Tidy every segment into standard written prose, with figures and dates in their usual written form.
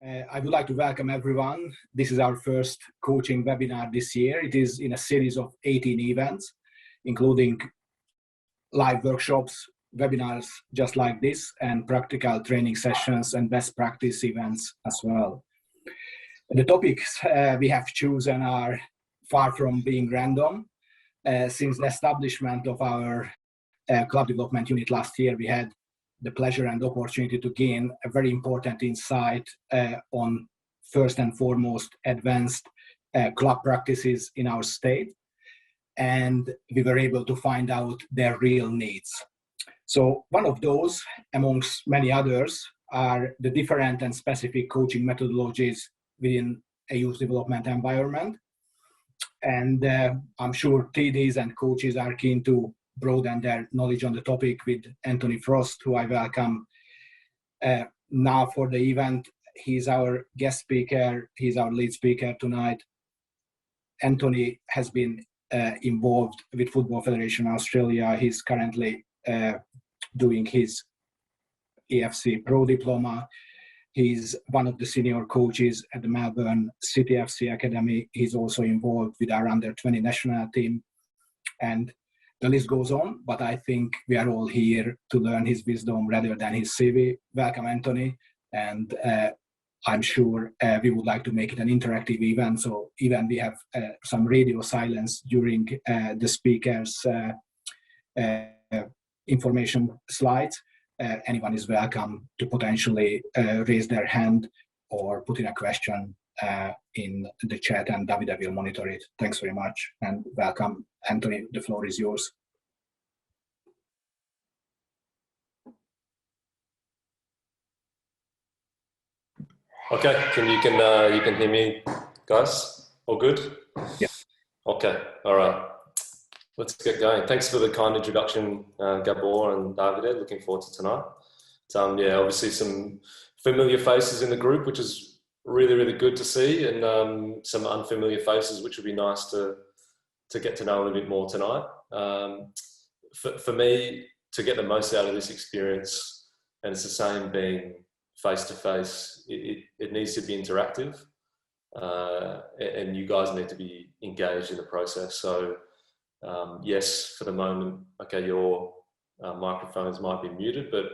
I would like to welcome everyone. This is our first coaching webinar this year. It is in a series of 18 events, including live workshops, webinars just like this, and practical training sessions and best practice events as well. The topics we have chosen are far from being random. Since the establishment of our club development unit last year, we had the pleasure and opportunity to gain a very important insight on first and foremost advanced club practices in our state, and we were able to find out their real needs. So one of those, amongst many others, are the different and specific coaching methodologies within a youth development environment. And I'm sure TDs and coaches are keen to broaden their knowledge on the topic with Anthony Frost, who I welcome now for the event. He's our guest speaker. He's our lead speaker tonight. Anthony has been involved with Football Federation Australia. He's currently doing his AFC Pro Diploma. He's one of the senior coaches at the Melbourne City FC Academy. He's also involved with our under-20 national team. And the list goes on, but I think we are all here to learn his wisdom rather than his CV. Welcome, Anthony. And I'm sure we would like to make it an interactive event. So even we have some radio silence during the speaker's information slides. Anyone is welcome to potentially raise their hand or put in a question in the chat, and Davide will monitor it. Thanks very much and welcome. Anthony, the floor is yours. Okay, you can hear me, guys? All good? Yeah. Okay, all right. Let's get going. Thanks for the kind introduction, Gabor and Davide. Looking forward to tonight. Yeah, obviously some familiar faces in the group, which is really, really good to see, and some unfamiliar faces, which would be nice to get to know a little bit more tonight. For me, to get the most out of this experience, and it's the same being face-to-face, it needs to be interactive, and you guys need to be engaged in the process. So yes, for the moment, okay, your microphones might be muted, but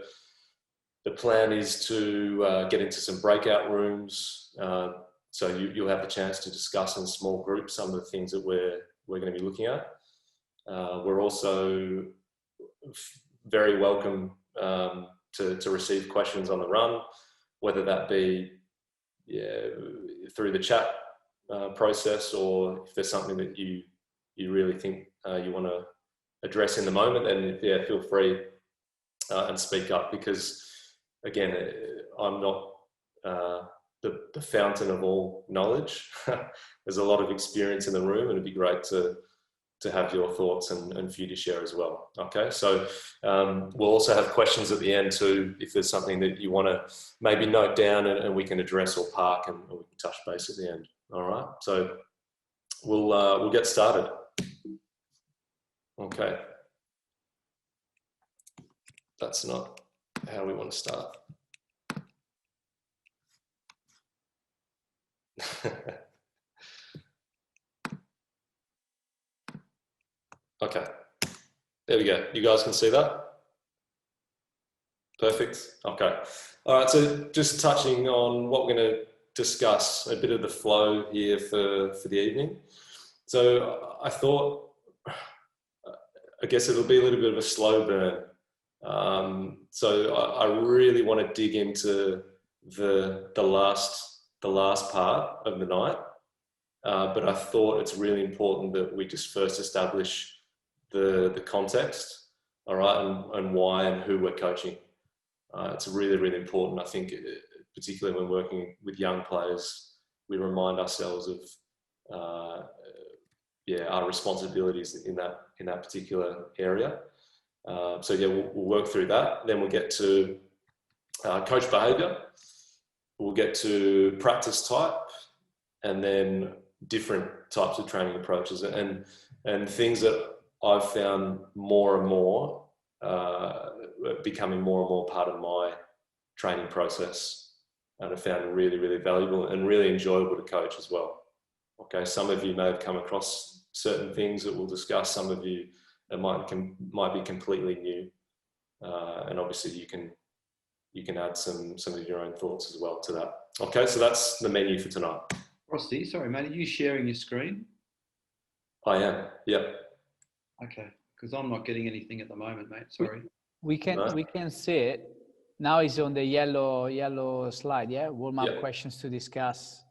the plan is to get into some breakout rooms, so you'll have the chance to discuss in small groups some of the things that we're going to be looking at. We're also very welcome to receive questions on the run, whether that be through the chat process, or if there's something that you really think you want to address in the moment, then yeah, feel free and speak up, because again, I'm not the fountain of all knowledge. There's a lot of experience in the room, and it'd be great to have your thoughts and for you to share as well. Okay, so we'll also have questions at the end too, if there's something that you want to maybe note down and we can address or park, and we can touch base at the end. All right, so we'll get started. Okay, that's not how we want to start. Okay, there we go. You guys can see that? Perfect. Okay. All right, so just touching on what we're going to discuss, a bit of the flow here for the evening. So I thought, I guess it'll be a little bit of a slow burn. So I really want to dig into the last part of the night, but I thought it's really important that we just first establish the context, all right, and why and who we're coaching. It's really, really important. I think, particularly when working with young players, we remind ourselves of our responsibilities in that particular area. So yeah, we'll work through that. Then we'll get to coach behaviour. We'll get to practice type, and then different types of training approaches, and things that I've found more and more becoming more and more part of my training process. and I found really, really valuable and really enjoyable to coach as well. Okay, some of you may have come across certain things that we'll discuss. Some of you it might be completely new, and obviously you can add some of your own thoughts as well to that. Okay, so that's the menu for tonight. Frosty, sorry mate, are you sharing your screen? I am. Yep. Okay, because I'm not getting anything at the moment, mate. Sorry. We can see it. Now it's on the yellow slide, yeah? Warm-up questions to discuss.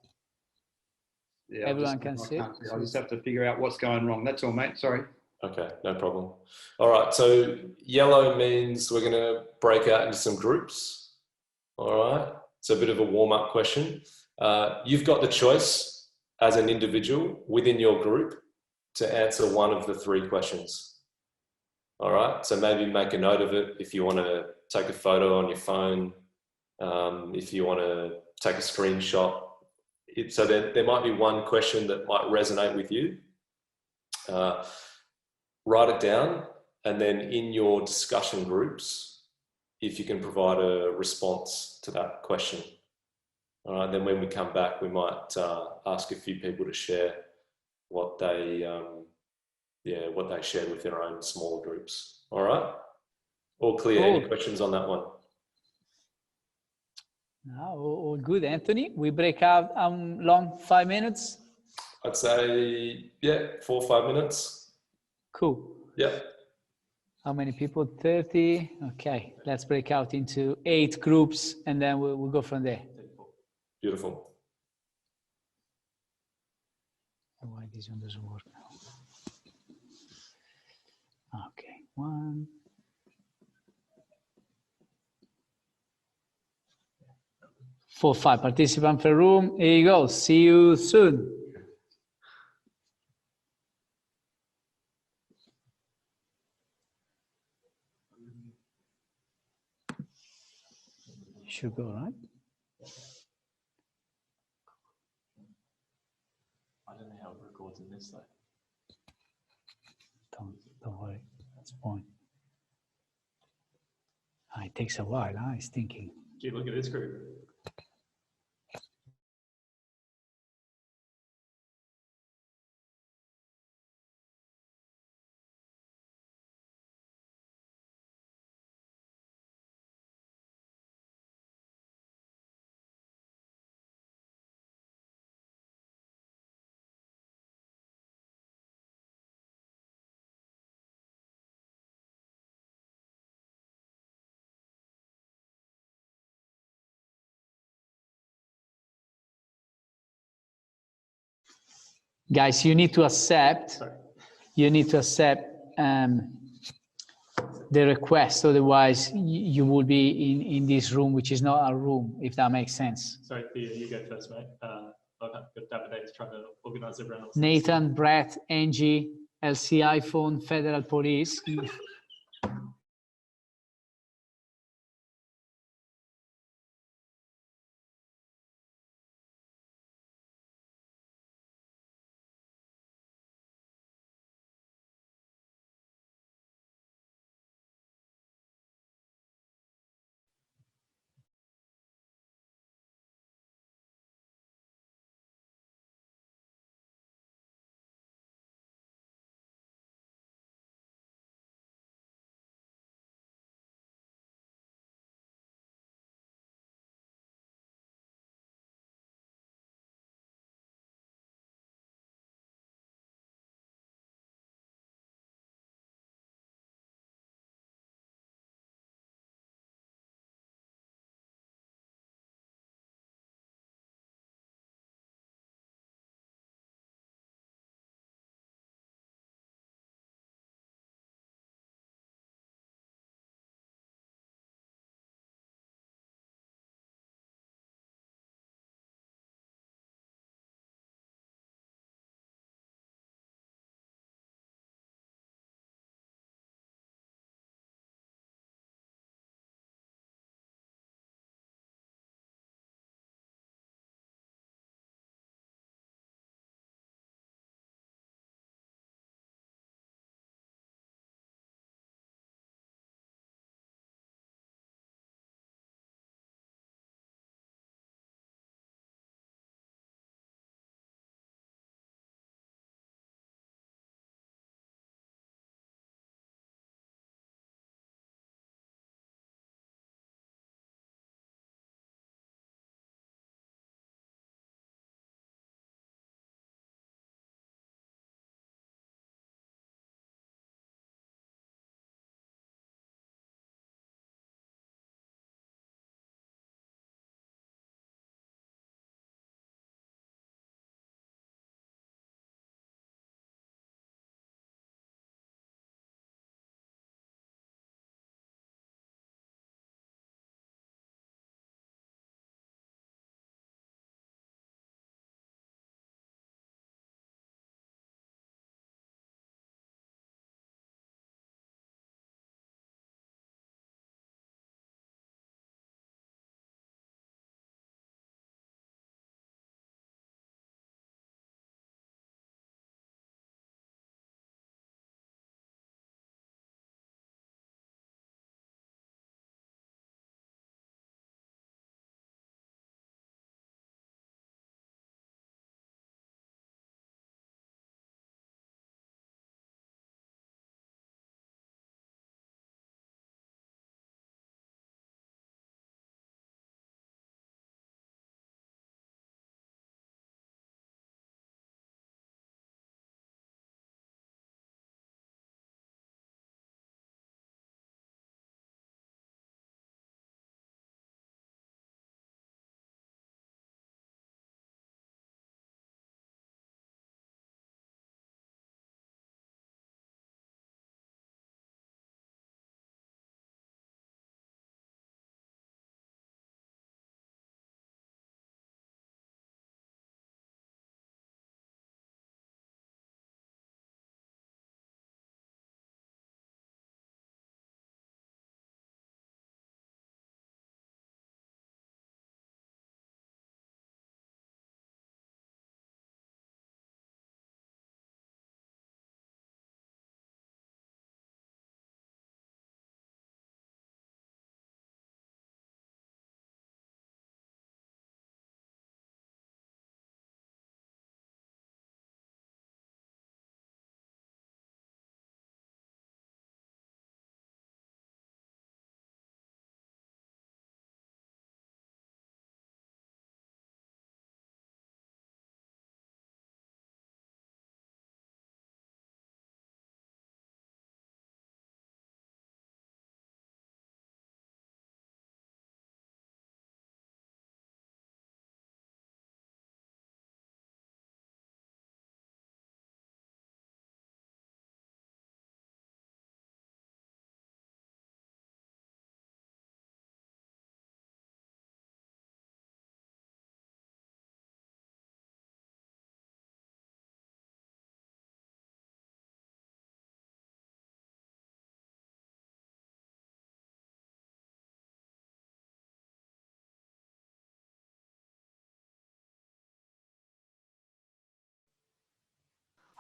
Yeah, Everyone can see it. I just have to figure out what's going wrong. That's all, mate. Sorry. Okay, no problem. All right, so yellow means we're going to break out into some groups. All right, it's a bit of a warm-up question. You've got the choice as an individual within your group to answer one of the 3 questions. All right, so maybe make a note of it if you want to take a photo on your phone, if you want to take a screenshot. So there might be one question that might resonate with you. Write it down, and then in your discussion groups, if you can provide a response to that question. All right, then when we come back, we might ask a few people to share what they shared with their own smaller groups. All right, all clear. Cool. Any questions on that one? No, all good, Anthony. We break out long 5 minutes. I'd say 4 or 5 minutes. Cool. Yeah. How many people? 30. Okay, let's break out into 8 groups, and then we'll go from there. Beautiful. Why this one doesn't work now? Okay, 1. Four, 5 participants per room. Here you go. See you soon. Should go, right? I don't know how it records in this though. Don't worry, that's fine. It takes a while, it's thinking. Gee, look at this group. Guys, you need to accept the request, otherwise you will be in this room, which is not a room, if that makes sense. Sorry, Theo, you go first, mate. I've got David to try to organise everyone else. Nathan, Brett, Angie, LC iPhone, Federal Police.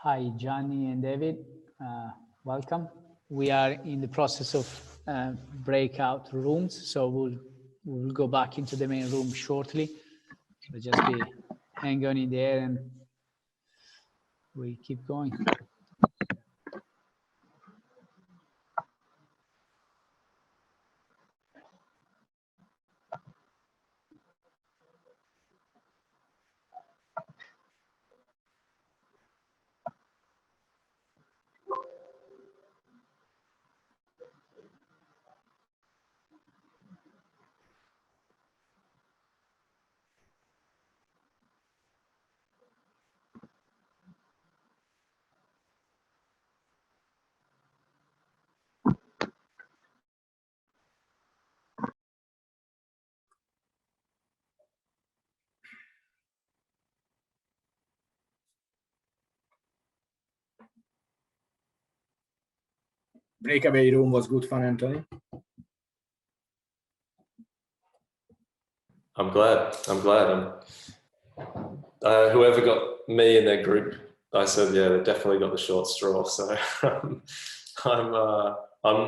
Hi, Gianni and David. Welcome. We are in the process of breakout rooms, so we'll go back into the main room shortly. So just hang on in there and we keep going. Breakaway room was good fun, Anthony. I'm glad. Whoever got me in their group, I said, yeah, they definitely got the short straw. So I'm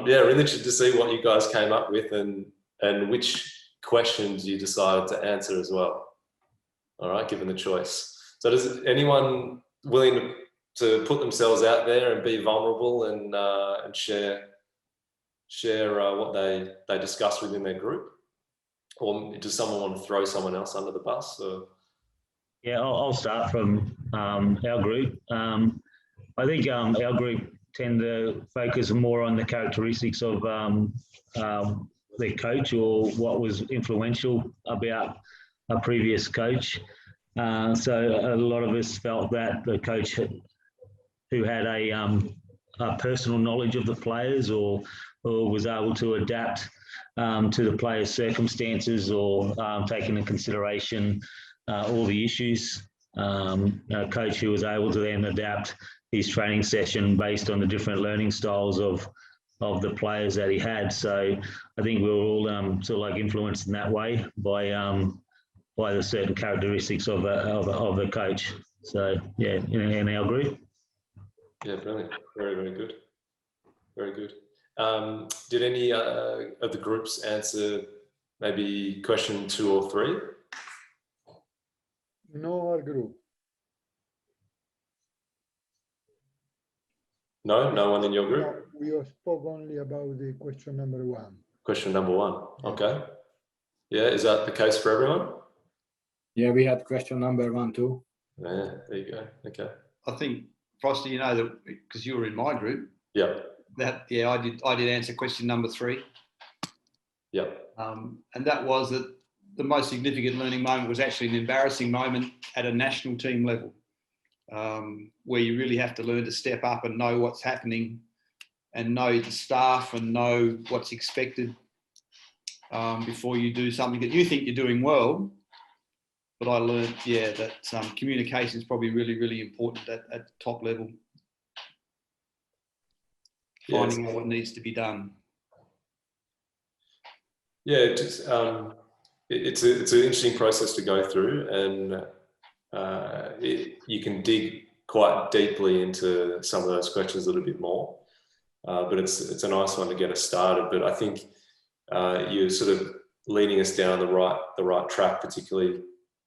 really interested to see what you guys came up with and which questions you decided to answer as well. All right, given the choice. So does anyone willing to put themselves out there and be vulnerable and share what they discussed within their group? Or does someone want to throw someone else under the bus? Or? Yeah, I'll start from our group. I think our group tend to focus more on the characteristics of their coach or what was influential about a previous coach. So a lot of us felt that the coach who had a personal knowledge of the players or was able to adapt to the players' circumstances or take into consideration all the issues. A coach who was able to then adapt his training session based on the different learning styles of the players that he had. So I think we were all sort of like influenced in that way by the certain characteristics of the coach. So yeah, in our group. Yeah, brilliant. Very, very good. Very good. Did any of the groups answer maybe question 2 or 3? No, our group. No, no one in your group? No, we spoke only about the question number 1. Question number 1. Okay. Yeah, is that the case for everyone? Yeah, we had question number 1 too. Yeah, there you go. Okay. I think, Frosty, you know that because you were in my group. Yeah. I did answer question number 3. Yeah. And that was that the most significant learning moment was actually an embarrassing moment at a national team level, where you really have to learn to step up and know what's happening and know the staff and know what's expected before you do something that you think you're doing well. But I learned, that communication is probably really, really important at the top level. Finding out what needs to be done. Yeah, it's an interesting process to go through, and you can dig quite deeply into some of those questions a little bit more. But it's a nice one to get us started. But I think you're sort of leading us down the right track, particularly.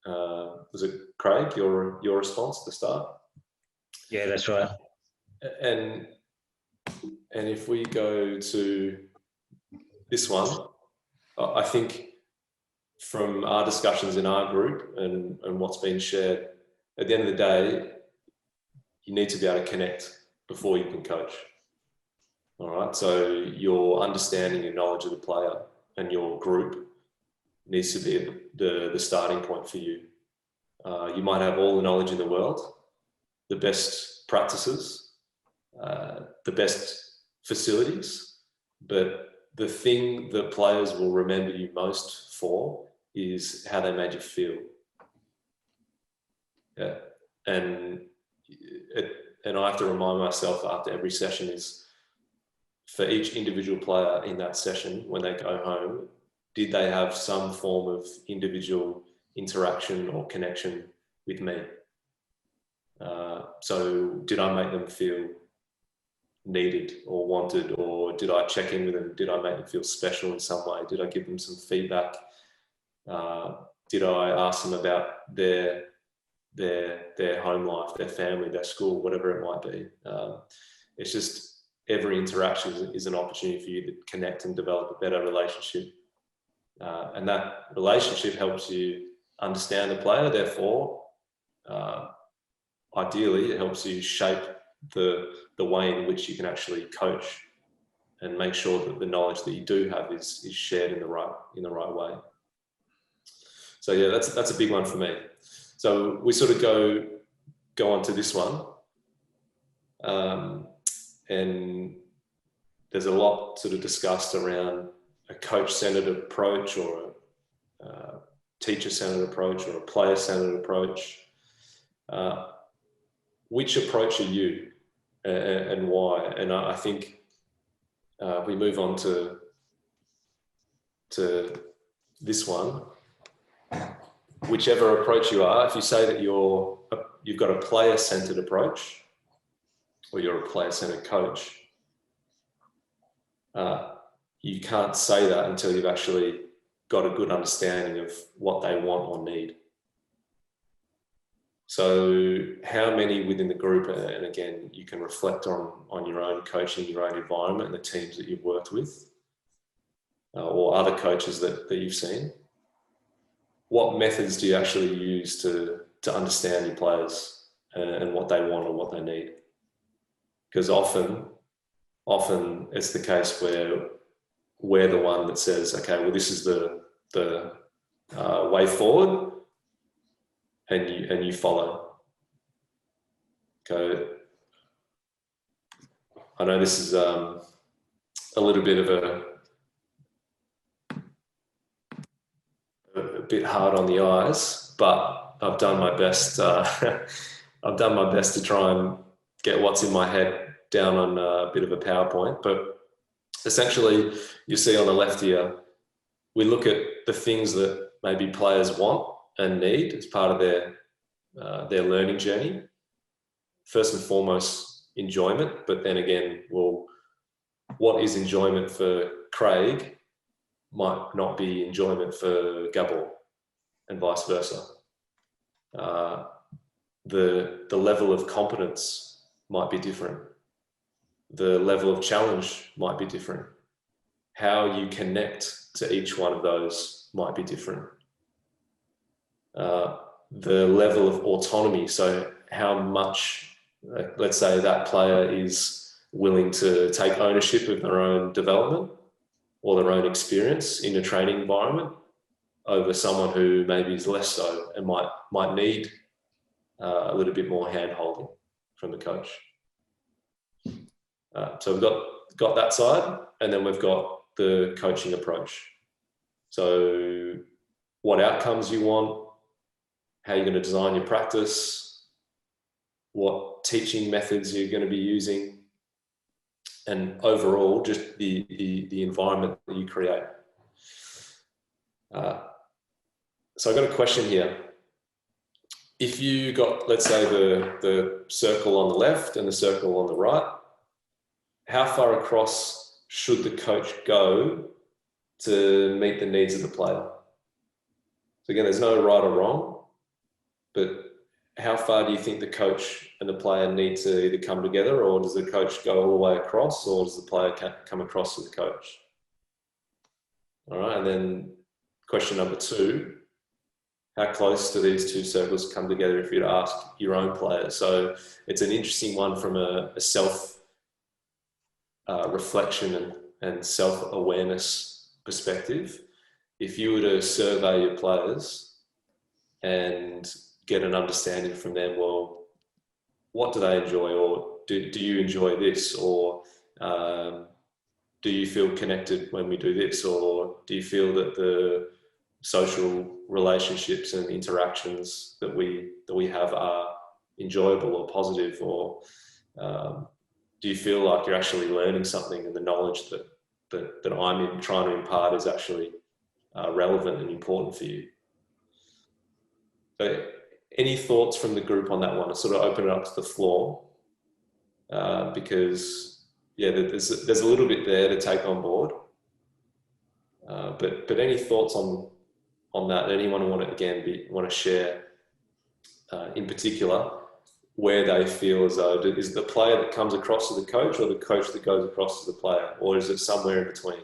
Was it Craig, your response to start? Yeah, that's right. And if we go to this one, I think from our discussions in our group and what's been shared, at the end of the day, you need to be able to connect before you can coach. All right, so your understanding and knowledge of the player and your group needs to be the starting point for you. You might have all the knowledge in the world, the best practices, the best facilities, but the thing that players will remember you most for is how they made you feel. Yeah, and I have to remind myself after every session is for each individual player in that session, when they go home, did they have some form of individual interaction or connection with me? So did I make them feel needed or wanted, or did I check in with them? Did I make them feel special in some way? Did I give them some feedback? Did I ask them about their home life, their family, their school, whatever it might be? It's just every interaction is an opportunity for you to connect and develop a better relationship. And that relationship helps you understand the player. Therefore, ideally, it helps you shape the way in which you can actually coach and make sure that the knowledge that you do have is shared in the right way. So yeah, that's a big one for me. So we sort of go on to this one, and there's a lot sort of discussed around a coach-centered approach or a teacher-centered approach or a player-centered approach. Which approach are you and why? And I think we move on to this one. Whichever approach you are, if you say that you've got a player-centered approach or you're a player-centered coach, you can't say that until you've actually got a good understanding of what they want or need. So how many within the group, and again, you can reflect on your own coaching, your own environment and the teams that you've worked with, or other coaches that you've seen. What methods do you actually use to understand your players and what they want or what they need? Because often it's the case where we're the one that says, okay, well, this is the way forward, and you follow. Okay. I know this is a little bit of a bit hard on the eyes, but I've done my best. I've done my best to try and get what's in my head down on a bit of a PowerPoint. But essentially, you see on the left here, we look at the things that maybe players want and need as part of their learning journey. First and foremost, enjoyment. But then again, well, what is enjoyment for Craig might not be enjoyment for Gabor, and vice versa. The level of competence might be different. The level of challenge might be different. How you connect to each one of those might be different. The level of autonomy, so how much, let's say that player is willing to take ownership of their own development or their own experience in a training environment over someone who maybe is less so and might need a little bit more hand-holding from the coach. So we've got that side, and then we've got the coaching approach. So what outcomes you want, how you're going to design your practice, what teaching methods you're going to be using, and overall just the environment that you create. So I've got a question here. If you got, let's say, the circle on the left and the circle on the right, how far across should the coach go to meet the needs of the player? So again, there's no right or wrong, but how far do you think the coach and the player need to either come together, or does the coach go all the way across, or does the player come across to the coach? All right, and then question number 2, how close do these two circles come together if you'd ask your own players? So it's an interesting one from a self reflection and self-awareness perspective. If you were to survey your players and get an understanding from them, well, what do they enjoy, or do you enjoy this, or do you feel connected when we do this, or do you feel that the social relationships and interactions that we have are enjoyable or positive, or do you feel like you're actually learning something and the knowledge that I'm trying to impart is actually relevant and important for you? So any thoughts from the group on that one? To sort of open it up to the floor, because yeah, there's a little bit there to take on board. But any thoughts on that? Anyone want to share in particular where they feel as though is it the player that comes across to the coach, or the coach that goes across to the player, or is it somewhere in between?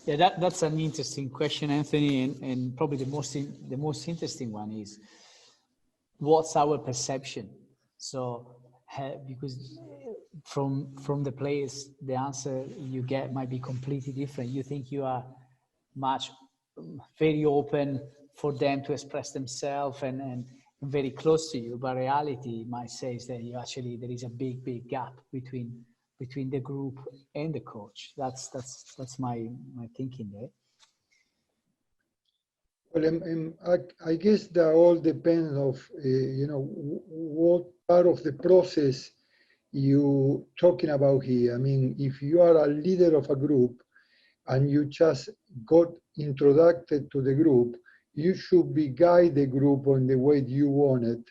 Yeah, that's an interesting question, Anthony, and probably the most interesting one is what's our perception. So because from the players, the answer you get might be completely different. You think you are very open for them to express themselves and very close to you, but reality might say is that there is a big gap between the group and the coach. That's my thinking there. Well, I guess that all depends of what part of the process you talking about here. I mean, if you are a leader of a group and you just got introduced to the group, you should be guide the group on the way you want it.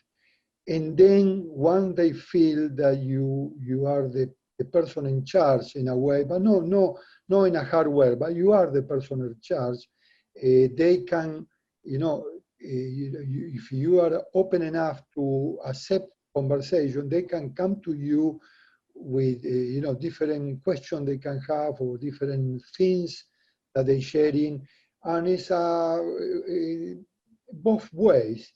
And then once they feel that you are the person in charge in a way, but no in a hard way, but you are the person in charge, they can, if you are open enough to accept conversation, they can come to you with, different questions they can have or different things that they're sharing. And it's both ways.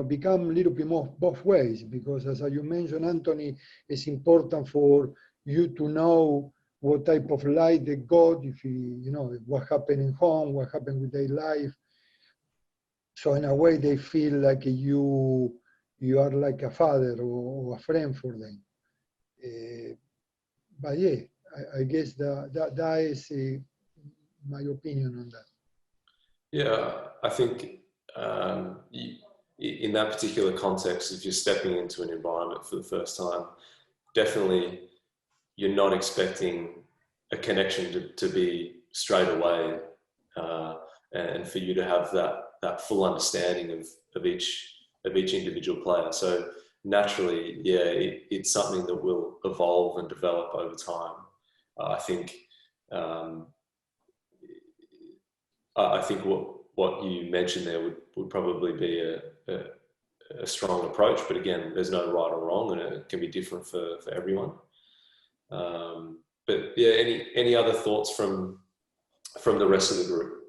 Become a little bit more both ways, because as you mentioned, Anthony, it's important for you to know what type of life they got, what happened in home, what happened with their life. So in a way, they feel like you are like a father or a friend for them. But yeah, I guess that is my opinion on that. Yeah, I think in that particular context, if you're stepping into an environment for the first time, definitely you're not expecting a connection to be straight away, and for you to have that full understanding of each individual player. So naturally, yeah, it's something that will evolve and develop over time. I think what you mentioned there would probably be a strong approach, but again, there's no right or wrong, and it can be different for everyone. But yeah, any other thoughts from the rest of the group?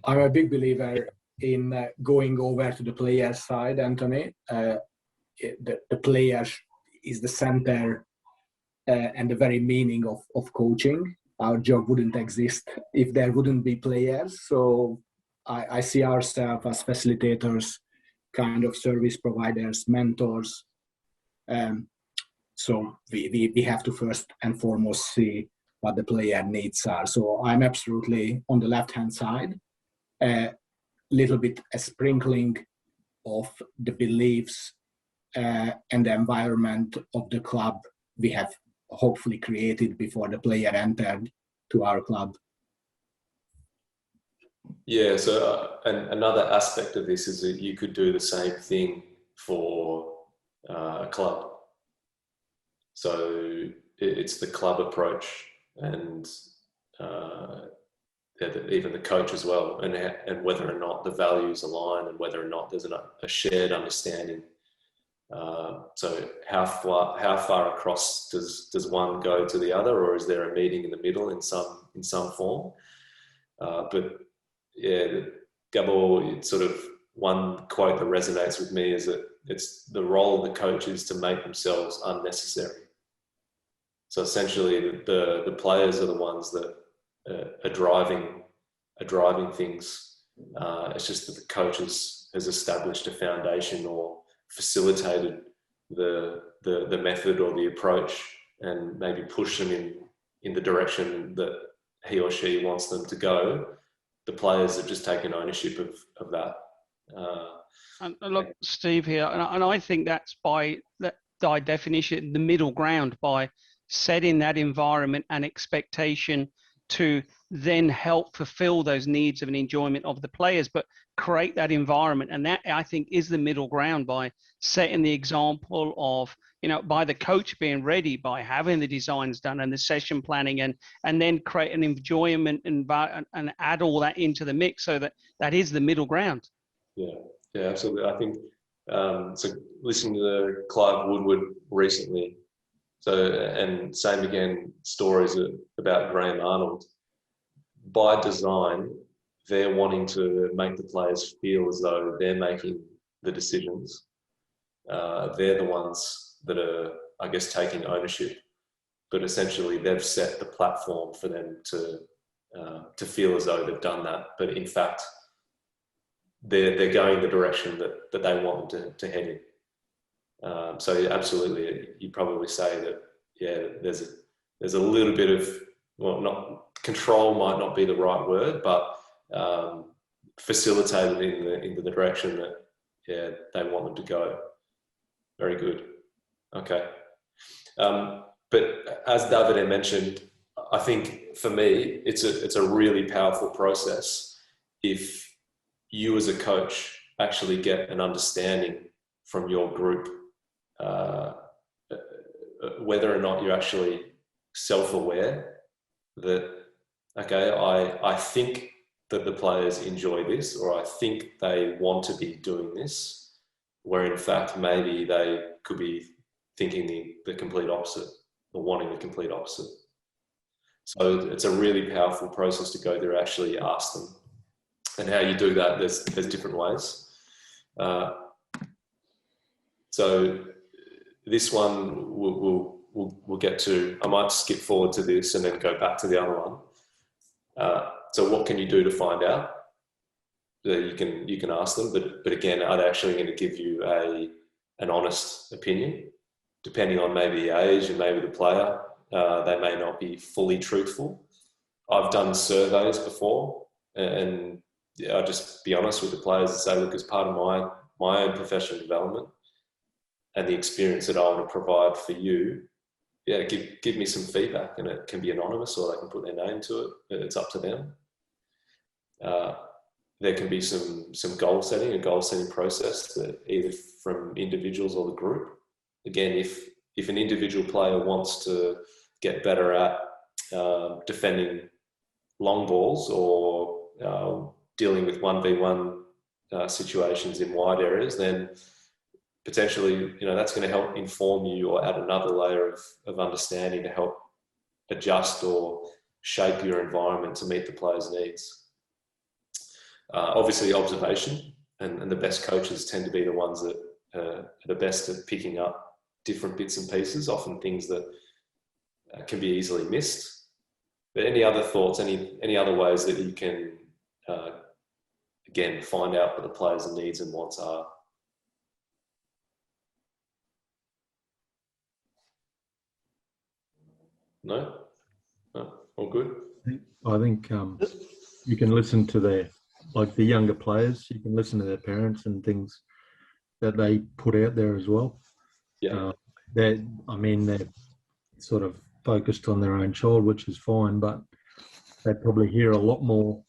I'm a big believer in going over to the player side, Anthony. The player is the center and the very meaning of coaching. Our job wouldn't exist if there wouldn't be players. So I see ourselves as facilitators, kind of service providers, mentors. So we have to first and foremost see what the player needs are. So I'm absolutely on the left-hand side, a little bit a sprinkling of the beliefs and the environment of the club we have hopefully created before the player entered to our club. Yeah, so and another aspect of this is that you could do the same thing for a club. So it's the club approach, and even the coach as well, and whether or not the values align, and whether or not there's a shared understanding. So how far across does one go to the other, or is there a meeting in the middle in some form? But yeah, Gabor, it's sort of one quote that resonates with me is that it's the role of the coach is to make themselves unnecessary. So essentially, the players are the ones that are driving things. It's just that the coach has established a foundation or facilitated the method or the approach, and maybe push them in the direction that he or she wants them to go. The players have just taken ownership of that. And look, Steve here, and I think that's by that by definition, the middle ground by setting that environment and expectation to then help fulfill those needs of an enjoyment of the players, but create that environment. And that, I think, is the middle ground by setting the example of, by the coach being ready, by having the designs done and the session planning, and then create an enjoyment and add all that into the mix, so that is the middle ground. Yeah, absolutely. I think, so listening to Clive Woodward recently, and same again, stories about Graham Arnold. By design, they're wanting to make the players feel as though they're making the decisions. They're the ones that are, I guess, taking ownership, but essentially they've set the platform for them to feel as though they've done that. But in fact, they're going the direction that they want them to head in. So absolutely, you probably say that, yeah, there's a little bit of, well, not control might not be the right word, but facilitated into the direction that, yeah, they want them to go. Very good. Okay. But as Davide mentioned, I think for me, it's a really powerful process if you as a coach actually get an understanding from your group, whether or not you're actually self-aware that, okay, I think that the players enjoy this, or I think they want to be doing this, where in fact maybe they could be thinking the complete opposite, or wanting the complete opposite. So it's a really powerful process to go there, actually ask them. And how you do that, there's different ways. So this one we'll get to. I might skip forward to this and then go back to the other one. So what can you do to find out? You can ask them, but again, are they actually going to give you an honest opinion? Depending on maybe the age and maybe the player, they may not be fully truthful. I've done surveys before, and I'll just be honest with the players and say, look, as part of my own professional development and the experience that I want to provide for you, yeah, give me some feedback, and it can be anonymous or they can put their name to it. It's up to them. There can be some a goal setting process that either from individuals or the group. Again, if an individual player wants to get better at defending long balls or dealing with 1v1 situations in wide areas, then potentially, that's going to help inform you or add another layer of understanding to help adjust or shape your environment to meet the player's needs. Obviously, observation, and the best coaches tend to be the ones that are the best at picking up different bits and pieces, often things that can be easily missed. But any other thoughts, any other ways that you can, again, find out what the players' needs and wants are? No? All good? I think you can listen to the younger players, you can listen to their parents and things that they put out there as well. Yeah. They're sort of focused on their own child, which is fine, but they probably hear a lot more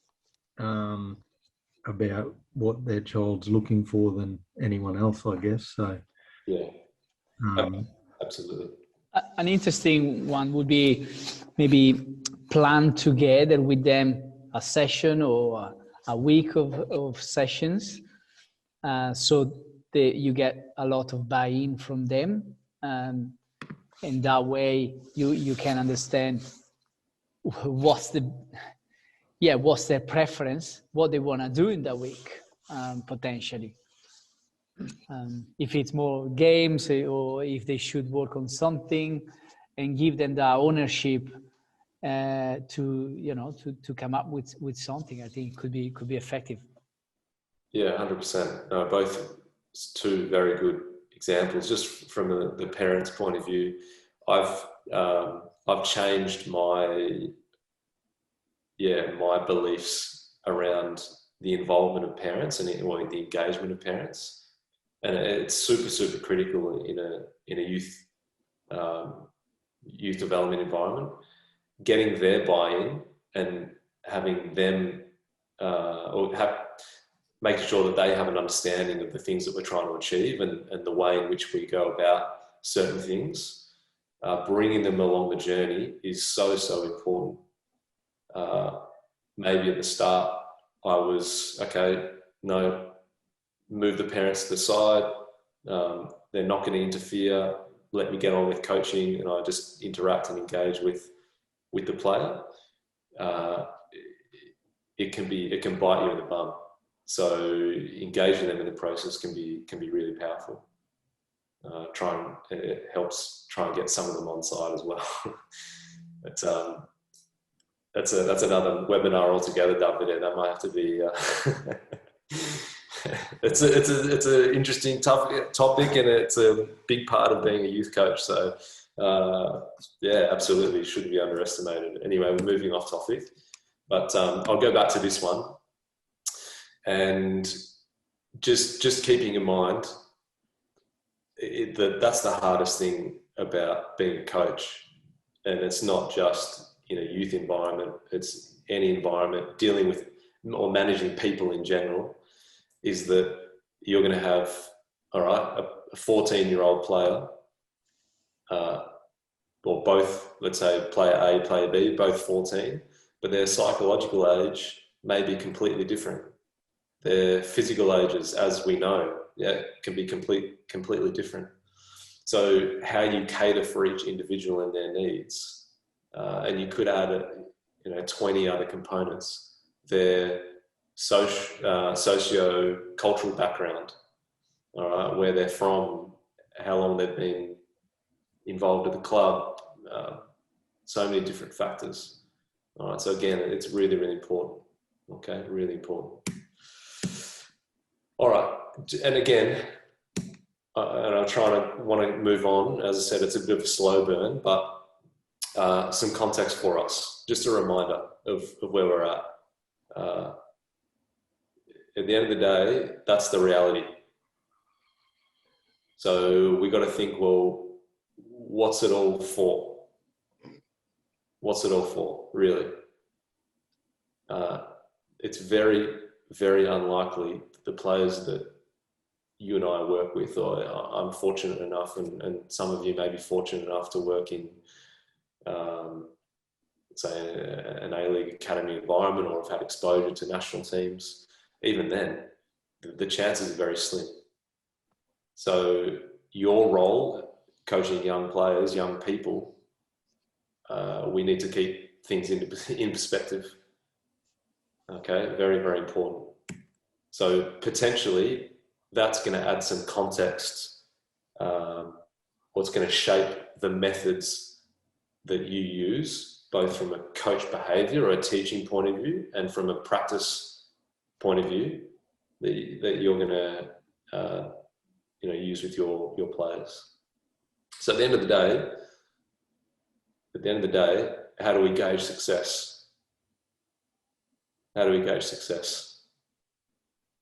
about what their child's looking for than anyone else, I guess. So, yeah, absolutely. An interesting one would be maybe plan together with them a session or a week of sessions, so that you get a lot of buy-in from them, and that way you can understand what's their preference, what they want to do in the week, potentially. If it's more games or if they should work on something, and give them the ownership to come up with something. I think could be effective. Yeah, 100%. Both two very good examples. Just from the parents' point of view, I've changed my beliefs around the involvement of parents and the engagement of parents. And it's super, super critical in in a youth development environment, getting their buy-in and having them making sure that they have an understanding of the things that we're trying to achieve and the way in which we go about certain things, bringing them along the journey is so important. Maybe at the start I was, okay, no, move the parents to the side, they're not going to interfere, let me get on with coaching, and I just interact and engage with the player. It can bite you in the bum. So engaging them in the process can be really powerful. It helps try and get some of them on side as well. But that's another webinar altogether, David. That might have to be. It's an interesting, tough topic, and it's a big part of being a youth coach. So yeah, absolutely shouldn't be underestimated. Anyway, we're moving off topic, but I'll go back to this one. And just keeping in mind that's the hardest thing about being a coach, and it's not just in a youth environment, it's any environment dealing with or managing people in general, is that you're going to have, all right, a 14-year-old player, or both, let's say player A, player B, both 14, but their psychological age may be completely different. Their physical ages, as we know, can be completely different. So how you cater for each individual and their needs, and you could add 20 other components. Their socio-cultural background, all right, where they're from, how long they've been involved with the club, so many different factors. All right, so again, it's really, really important. Okay, really important. All right, and again, and I'm want to move on. As I said, it's a bit of a slow burn, but some context for us, just a reminder of where we're at. At the end of the day, that's the reality. So we got to think, well, what's it all for? What's it all for, really? It's very, very unlikely the players that you and I work with, or I'm fortunate enough, and some of you may be fortunate enough to work in, say, an A-League academy environment, or have had exposure to national teams. Even then, the chances are very slim. So your role, coaching young players, young people, we need to keep things in perspective. Okay, very, very important. So potentially that's going to add some context, what's going to shape the methods that you use, both from a coach behavior or a teaching point of view, and from a practice point of view that you're going to use with your players. So at the end of the day, how do we gauge success? How do we gauge success?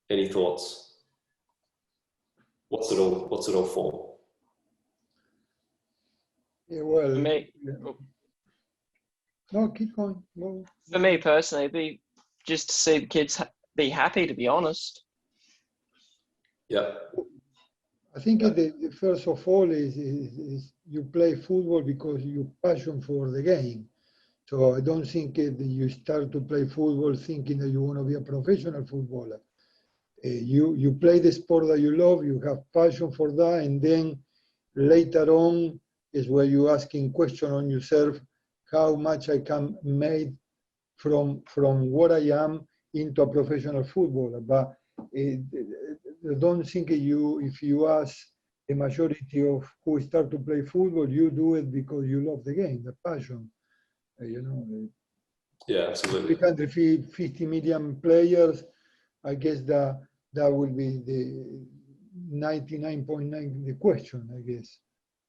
Any thoughts? What's it all for? Yeah, well, For me, no, keep going. Go. for me personally, it'd be just to see the kids be happy, to be honest. Yeah. I think the first of all is you play football because you passion for the game. So I don't think that you start to play football thinking that you want to be a professional footballer. You play the sport that you love, you have passion for that, and then later on is where you're asking question on yourself, how much I can make from what I am into a professional footballer. But I don't think if you ask the majority of who start to play football, you do it because you love the game, the passion. Yeah, absolutely. 350 million players, I guess that will be the 99.9 the question, I guess.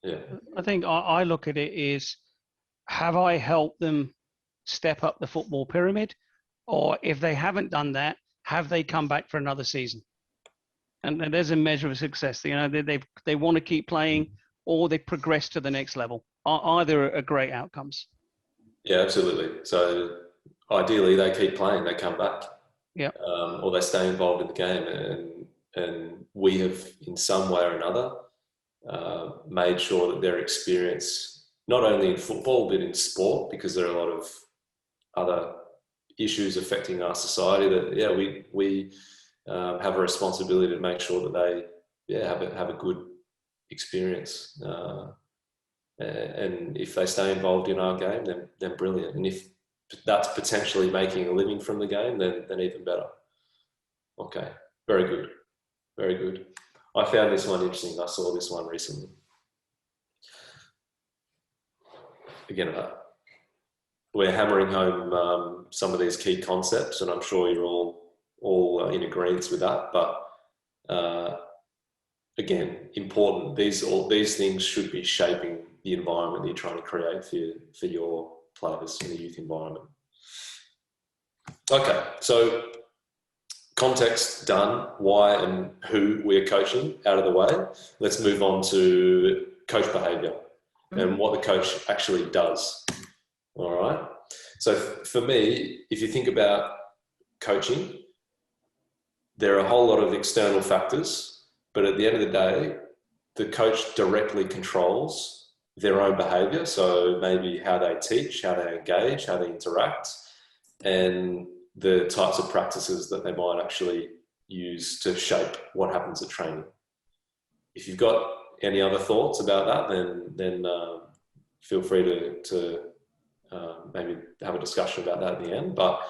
Yeah. I think I look at it is, have I helped them step up the football pyramid? Or if they haven't done that, have they come back for another season? And there's a measure of success. They want to keep playing. or they progress to the next level. Either are great outcomes. Yeah, absolutely. So ideally they keep playing, they come back, yeah, or they stay involved in the game, and we have in some way or another made sure that their experience, not only in football but in sport, because there are a lot of other issues affecting our society, that we have a responsibility to make sure that they have a good experience, and if they stay involved in our game, then brilliant. And if that's potentially making a living from the game, then even better. Okay, very good, very good. I found this one interesting. I saw this one recently. Again, we're hammering home some of these key concepts, and I'm sure you're all in agreement with that. But again, important. These things should be shaping the environment that you're trying to create for your players in the youth environment. Okay, so context done, why and who we're coaching out of the way. Let's move on to coach behaviour and what the coach actually does. All right. So for me, if you think about coaching, there are a whole lot of external factors, but at the end of the day, the coach directly controls their own behaviour. So maybe how they teach, how they engage, how they interact, and the types of practices that they might actually use to shape what happens at training. If you've got any other thoughts about that, then feel free to maybe have a discussion about that at the end. But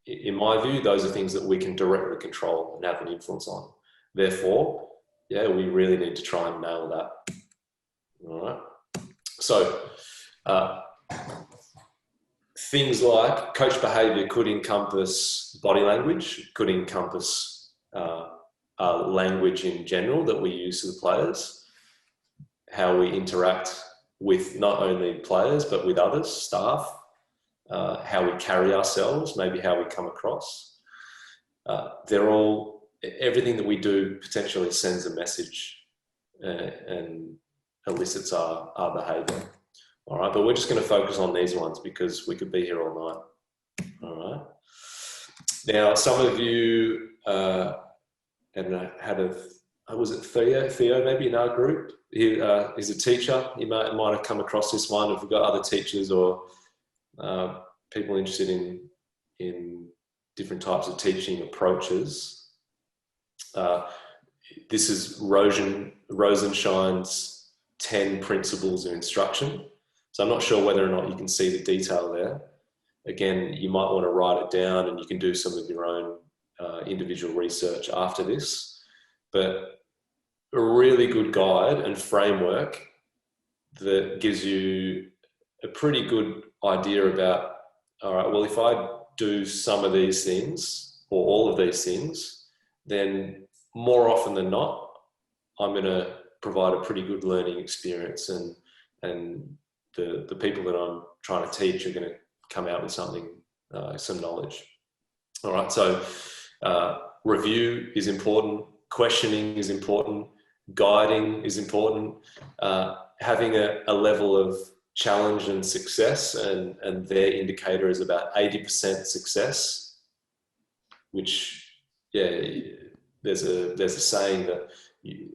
in my view, those are things that we can directly control and have an influence on. Therefore, yeah, we really need to try and nail that. All right. So things like coach behaviour could encompass body language, could encompass language in general that we use to the players, how we interact with not only players but with others, staff, how we carry ourselves, maybe how we come across. Everything that we do potentially sends a message and elicits our behaviour. All right, but we're just going to focus on these ones because we could be here all night. All right. Now, some of you was it Theo maybe in our group? He's a teacher. You might have come across this one. If we've got other teachers or people interested in different types of teaching approaches, this is Rosenshine's 10 principles of instruction. So I'm not sure whether or not you can see the detail there. Again, you might want to write it down and you can do some of your own individual research after this. But a really good guide and framework that gives you a pretty good idea about, all right, well, if I do some of these things or all of these things, then more often than not, I'm going to provide a pretty good learning experience, and the people that I'm trying to teach are going to come out with something, some knowledge. All right, so review is important, questioning is important, guiding is important, having a level of challenge and success, and their indicator is about 80% success, which, yeah, there's a saying that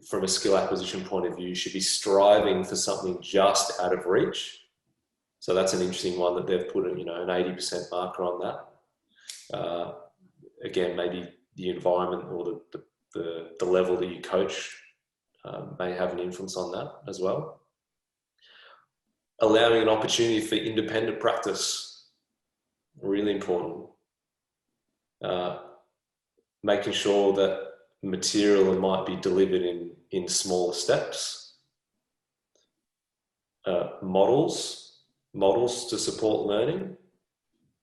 from a skill acquisition point of view, you should be striving for something just out of reach. So that's an interesting one that they've put an 80% marker on that. Again, maybe the environment or the level that you coach may have an influence on that as well. Allowing an opportunity for independent practice, really important. Making sure that material might be delivered in smaller steps. Models to support learning.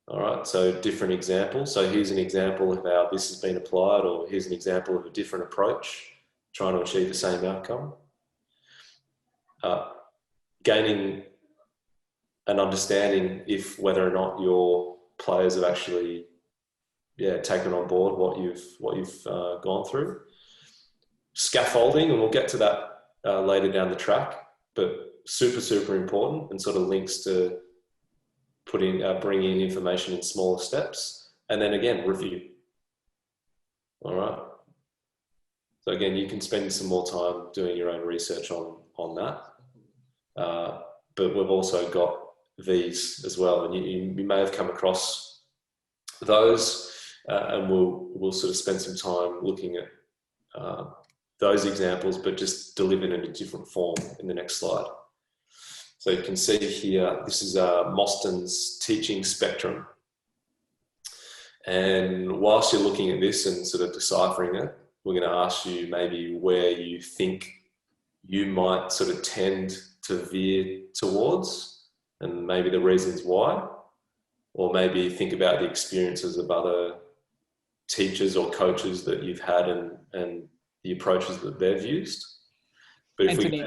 All right, so different examples. So here's an example of how this has been applied, or here's an example of a different approach, trying to achieve the same outcome. Gaining an understanding whether or not your players have actually taken on board what you've gone through. Scaffolding, and we'll get to that later down the track. but super important, and sort of links to bringing in information in smaller steps, and then again, review. All right. So again, you can spend some more time doing your own research on that. But we've also got these as well, and you may have come across those, and we'll sort of spend some time looking at those examples, but just delivered in a different form in the next slide. So you can see here, this is Mostyn's teaching spectrum. And whilst you're looking at this and sort of deciphering it, we're going to ask you maybe where you think you might sort of tend to veer towards, and maybe the reasons why, or maybe think about the experiences of other teachers or coaches that you've had and the approaches that they've used. But Anthony,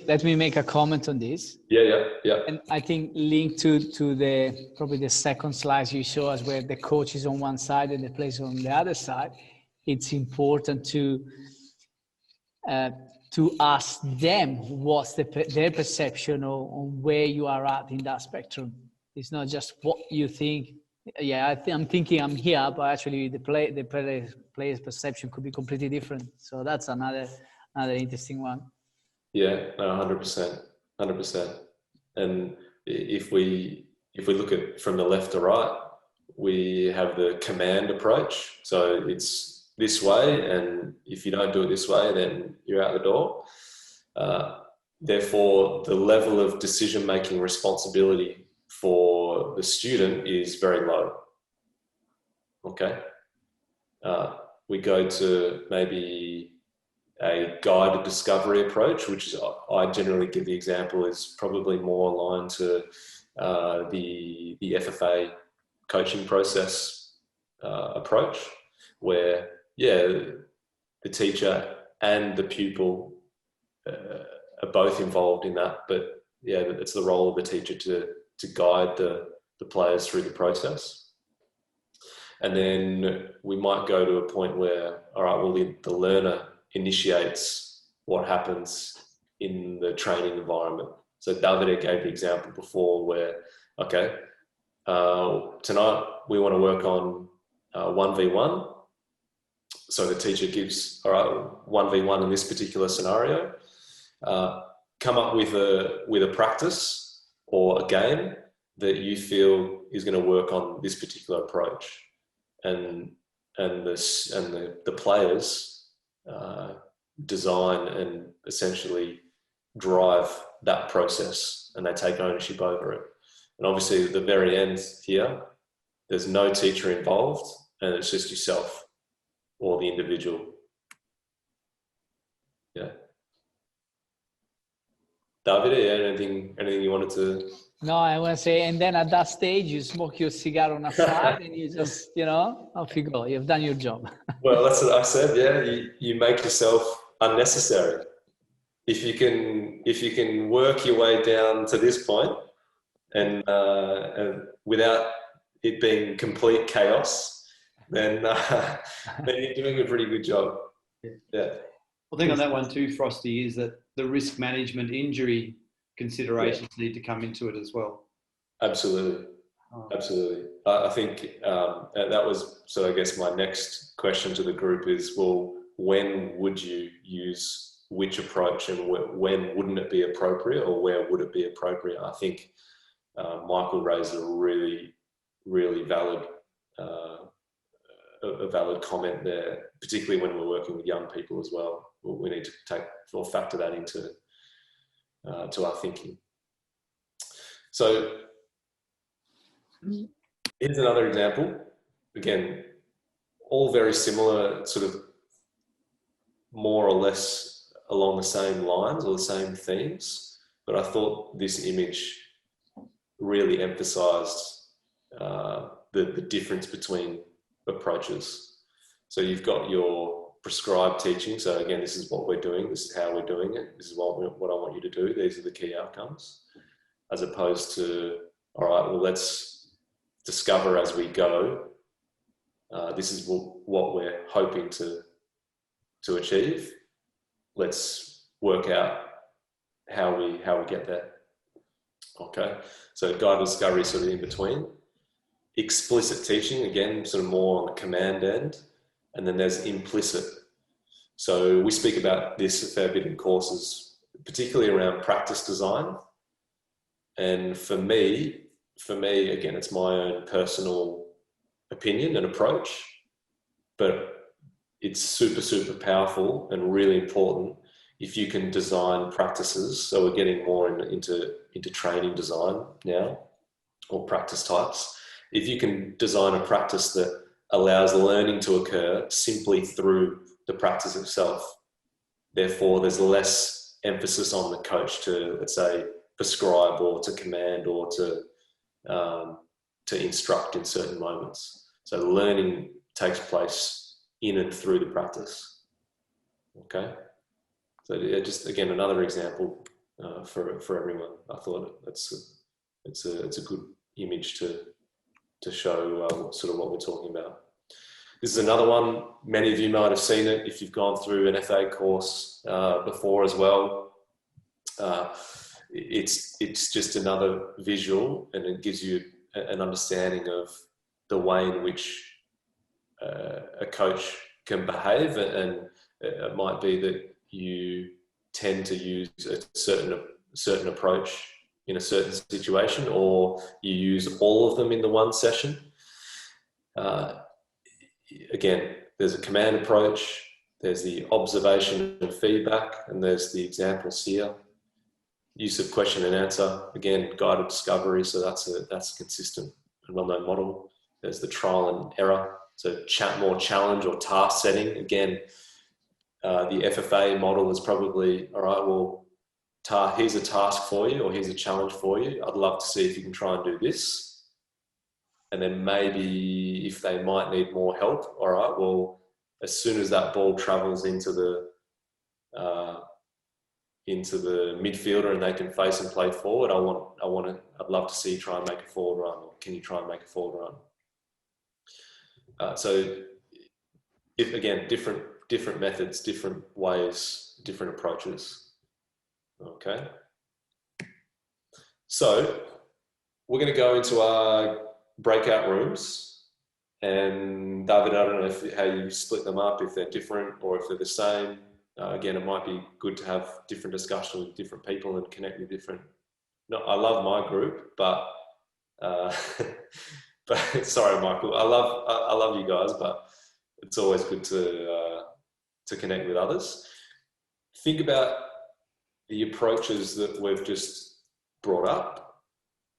let me make a comment on this. Yeah. And I think linked to the probably the second slide you show us, where the coach is on one side and the players on the other side, it's important to ask them what's their perception on where you are at in that spectrum. It's not just what you think. Yeah, I'm thinking I'm here, but actually the player's perception could be completely different. So that's another interesting one. Yeah, no, 100%. And if we look at from the left to right, we have the command approach. So it's this way, and if you don't do it this way, then you're out the door. Therefore, the level of decision-making responsibility for the student is very low. Okay. We go to maybe a guided discovery approach, which is, I generally give the example, is probably more aligned to the FFA coaching process approach, where, yeah, the teacher and the pupil are both involved in that, but yeah, it's the role of the teacher to guide the players through the process. And then we might go to a point where, all right, well, the learner initiates what happens in the training environment. So Davide gave the example before where, okay, tonight we want to work on 1v1. So the teacher gives, all right, 1v1 in this particular scenario. Come up with a practice or a game that you feel is going to work on this particular approach, and the players design and essentially drive that process, and they take ownership over it. And obviously at the very end here, there's no teacher involved, and it's just yourself or the individual. Yeah. Davide, anything you wanted to? No, I want to say, and then at that stage, you smoke your cigar on a side and you just, off you go. You've done your job. Well, that's what I said. Yeah, you make yourself unnecessary. If you can work your way down to this point, and without it being complete chaos, then you're doing a pretty good job. Yeah. I think on that one too, Frosty, is that the risk management injury considerations need to come into it as well. Absolutely. I think that was, so I guess my next question to the group is, well, when would you use which approach, and when wouldn't it be appropriate, or where would it be appropriate? I think Michael raised a really, really valid comment there, particularly when we're working with young people as well. We need to take or factor that into to our thinking. So here's another example. Again, all very similar, sort of more or less along the same lines or the same themes, but I thought this image really emphasized the difference between approaches. So you've got your prescribed teaching. So again, this is what we're doing. This is how we're doing it. This is what I want you to do. These are the key outcomes. As opposed to, all right, well, let's discover as we go. This is what we're hoping to achieve. Let's work out how we get there. Okay, so guided discovery sort of in between. Explicit teaching, again, sort of more on the command end, and then there's implicit. So we speak about this a fair bit in courses, particularly around practice design. And for me, again, it's my own personal opinion and approach, but it's super, super powerful and really important if you can design practices. So we're getting more into training design now, or practice types. If you can design a practice that allows learning to occur simply through the practice itself, therefore there's less emphasis on the coach to, let's say, prescribe or to command or to instruct in certain moments. So learning takes place in and through the practice. Okay, so yeah, just again another example for everyone. I thought it's a good image to show sort of what we're talking about. This is another one. Many of you might have seen it if you've gone through an FA course before as well. It's just another visual, and it gives you an understanding of the way in which a coach can behave, and it might be that you tend to use a certain approach in a certain situation, or you use all of them in the one session. Again, there's a command approach, there's the observation and feedback, and there's the examples here. Use of question and answer, again, guided discovery, so that's a consistent and well-known model. There's the trial and error, so more challenge or task setting. Again, the FFA model is probably, all right, well, here's a task for you, or here's a challenge for you. I'd love to see if you can try and do this. And then maybe if they might need more help, all right, well, as soon as that ball travels into the midfielder and they can face and play forward, I'd love to see you try and make a forward run, or can you try and make a forward run? So if, again, different methods, different ways, different approaches. Okay. So we're going to go into our breakout rooms, and David, I don't know how you split them up, if they're different or if they're the same. Again, it might be good to have different discussion with different people and connect with different. No, I love my group, but sorry, Michael, I love you guys, but it's always good to connect with others. Think about the approaches that we've just brought up.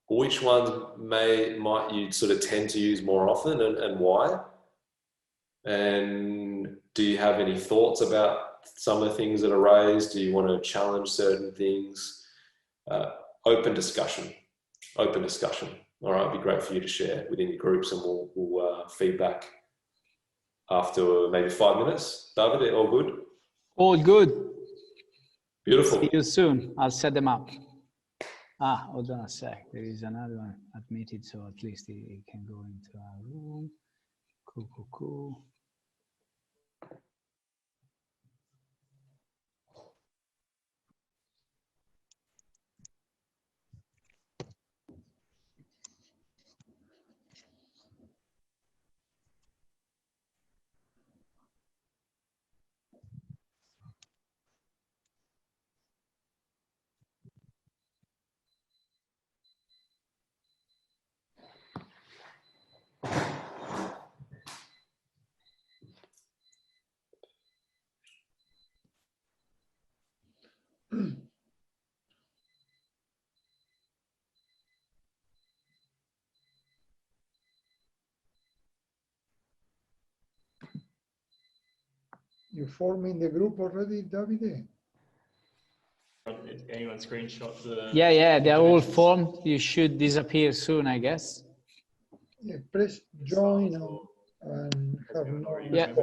Which ones might you sort of tend to use more often, and why? And do you have any thoughts about some of the things that are raised? Do you want to challenge certain things? Open discussion. All right, it'd be great for you to share within your groups, and we'll feedback after maybe 5 minutes. David, all good? All good. Beautiful. See you soon. I'll set them up. Hold on a sec. There is another one admitted, so at least he can go into our room. Cool. You forming the group already, Davide? Did anyone screenshot the... Yeah, they're all formed. You should disappear soon, I guess. Yeah, press join and have no... Yeah.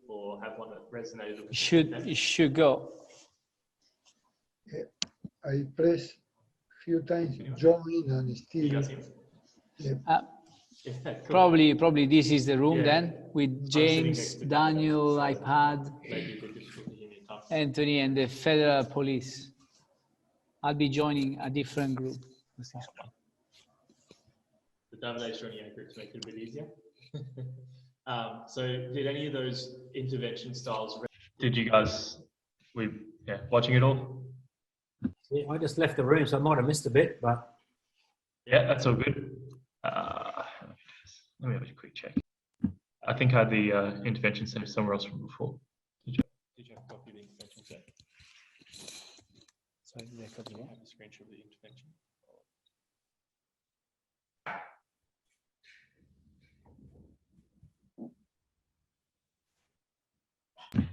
Or have one that resonated with You should go. Yeah, I press few times join and you still... guys hear me? Yeah. Yeah, cool. Probably this is the room Yeah. then, with James, Daniel, iPad, Maybe a bit difficult to hear me tough. Anthony, and the federal police. I'll be joining a different group. The Davide's joining our group to make it a bit easier. So did any of those intervention styles, did you guys, watching it all? Yeah, I just left the room, so I might have missed a bit, but Yeah, that's all good. Let me have a quick check. I think I had the intervention center somewhere else from before. Did you have a copy of the intervention set? So yeah, copy of the screenshot of the intervention.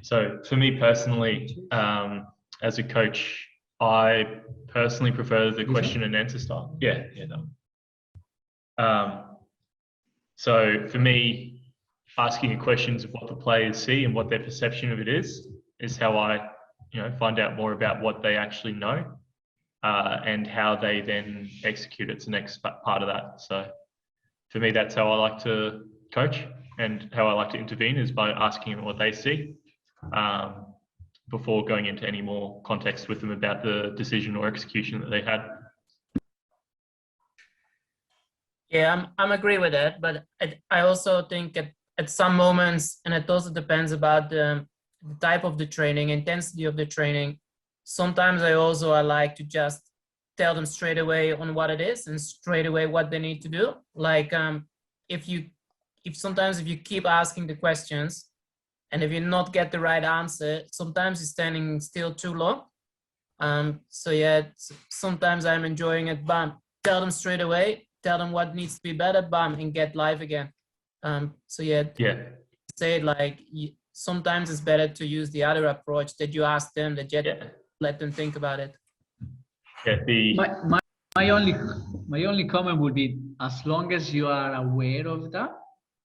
So for me personally, as a coach, I personally prefer the question and answer style. Yeah, no. So for me, asking questions of what the players see and what their perception of it is how I, find out more about what they actually know, and how they then execute. It's the next part of that. So for me, that's how I like to coach, and how I like to intervene is by asking them what they see, before going into any more context with them about the decision or execution that they had. Yeah, I'm agree with that, but I also think at some moments, and it also depends about the type of the training, intensity of the training. Sometimes I like to just tell them straight away on what it is and straight away what they need to do. Like if you keep asking the questions, and if you not get the right answer, sometimes you're standing still too long. So yeah, sometimes I'm enjoying it. Bam, tell them straight away. Tell them what needs to be better. Bam, and get live again. So yeah. Say like sometimes it's better to use the other approach that you ask them, that you let them think about it. Yeah. My only comment would be, as long as you are aware of that.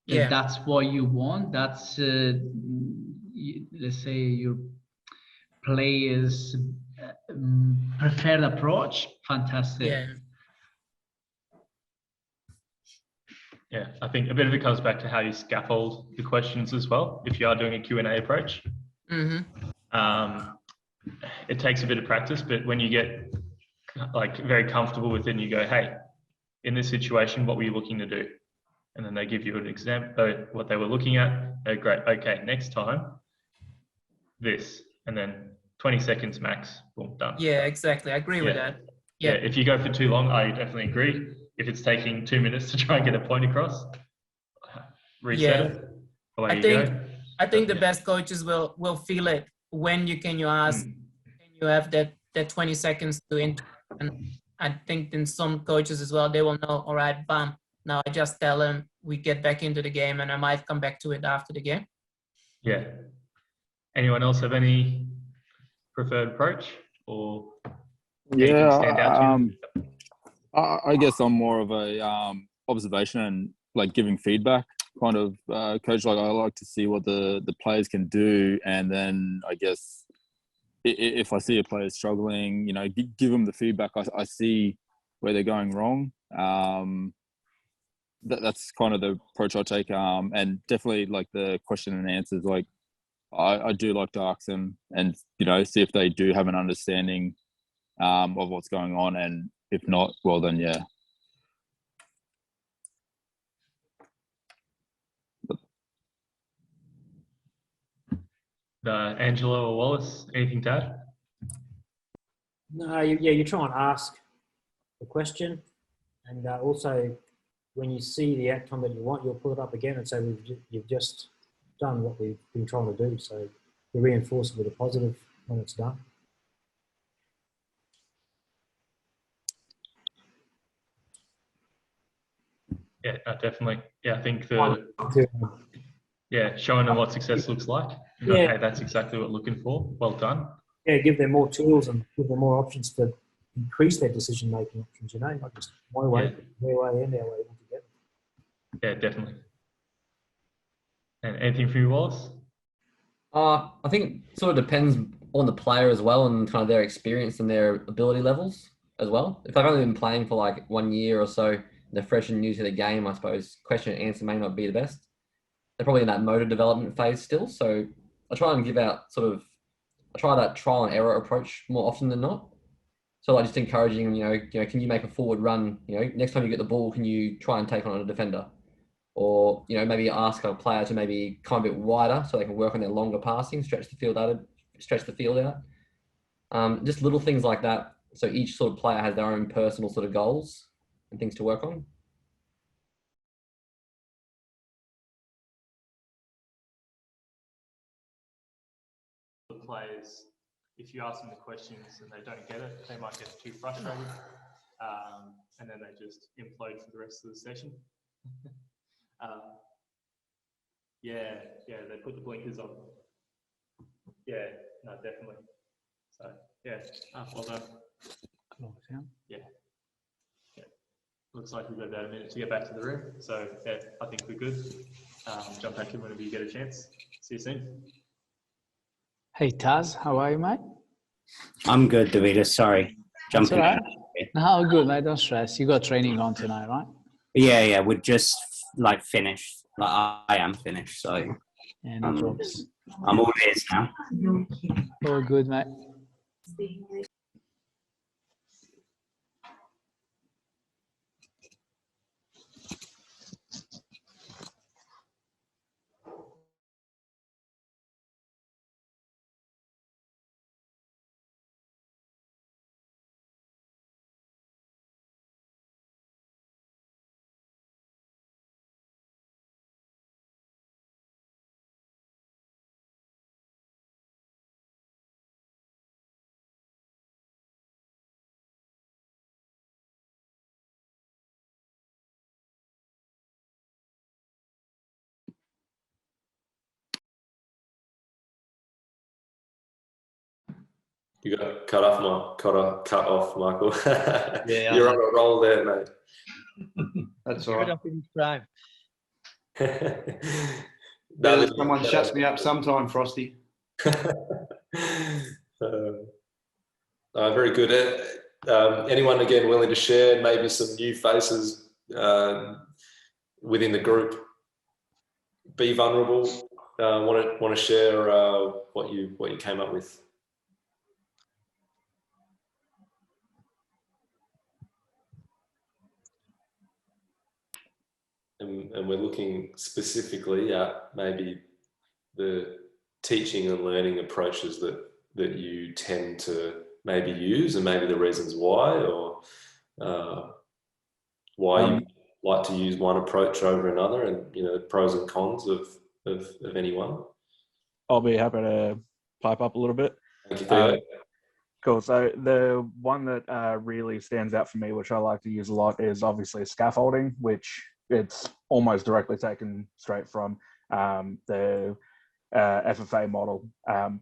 Yeah. That's what you want. That's let's say your players' preferred approach. Fantastic. Yeah. Yeah, I think a bit of it comes back to how you scaffold the questions as well. If you are doing a Q&A approach, it takes a bit of practice, but when you get like very comfortable with it and you go, hey, in this situation, what were you looking to do? And then they give you an example, what they were looking at. Oh, great. Okay, next time, this. And then 20 seconds max, boom, done. Yeah, exactly. I agree with that. Yeah, if you go for too long, I definitely agree. If it's taking 2 minutes to try and get a point across, reset it. Away you go. I think the best coaches will feel it when you ask, can you have that 20 seconds to enter. And I think in some coaches as well, they will know, all right, bam. Now I just tell them we get back into the game, and I might come back to it after the game. Yeah. Anyone else have any preferred approach or anything stand out to you? I guess I'm more of a observation and like giving feedback kind of coach. Like I like to see what the players can do, and then I guess if I see a player struggling, give them the feedback. I see where they're going wrong. That's kind of the approach I take, and definitely like the question and answers. Like I do like to ask them and see if they do have an understanding of what's going on, and if not, well then yeah. Angelo or Wallace, anything to add? no, you try and ask the question, and also when you see the outcome that you want, you'll pull it up again and say, you've just done what we've been trying to do. So you reinforce it with a positive when it's done. Yeah, definitely. Yeah, I think showing them what success looks like. Hey, that's exactly what we're looking for. Well done. Yeah, give them more tools and give them more options to increase their decision-making options, not just my way, their way and our way altogether. Yeah, definitely. And anything for you, Wallace? I think it sort of depends on the player as well, and kind of their experience and their ability levels as well. If they've only been playing for like 1 year or so, they're fresh and new to the game, I suppose question and answer may not be the best. They're probably in that motor development phase still. So I try and give out I try that trial and error approach more often than not. So like just encouraging, can you make a forward run? Next time you get the ball, can you try and take on a defender? Or, maybe ask a player to maybe come a bit wider so they can work on their longer passing, stretch the field out. Just little things like that. So each sort of player has their own personal sort of goals and things to work on. The players, if you ask them the questions and they don't get it, they might get too frustrated, and then they just implode for the rest of the session. They put the blinkers on. Yeah, no, definitely. So yeah, well done. Yeah. Looks like we've got about a minute to get back to the room. So yeah, I think we're good. Jump back in whenever you get a chance. See you soon. Hey Taz, how are you, mate? I'm good, Davida. Sorry. That's all right. No, good, mate. Don't stress. You got training on tonight, right? Yeah. We're just finished. I am finished. So yeah, no problems. I'm all ears now. All good, mate. You got cut off, Michael. Yeah, You're on a roll there, mate. That's all right. Up in his prime. Someone shuts me up sometime, Frosty. Very good. Anyone again willing to share maybe some new faces within the group? Be vulnerable. Want to share what you came up with? And we're looking specifically at maybe the teaching and learning approaches that you tend to maybe use, and maybe the reasons why, or why you like to use one approach over another, and the pros and cons of any one. I'll be happy to pipe up a little bit. Thank you, Theo. Cool. So the one that really stands out for me, which I like to use a lot, is obviously scaffolding, which it's almost directly taken straight from the FFA model.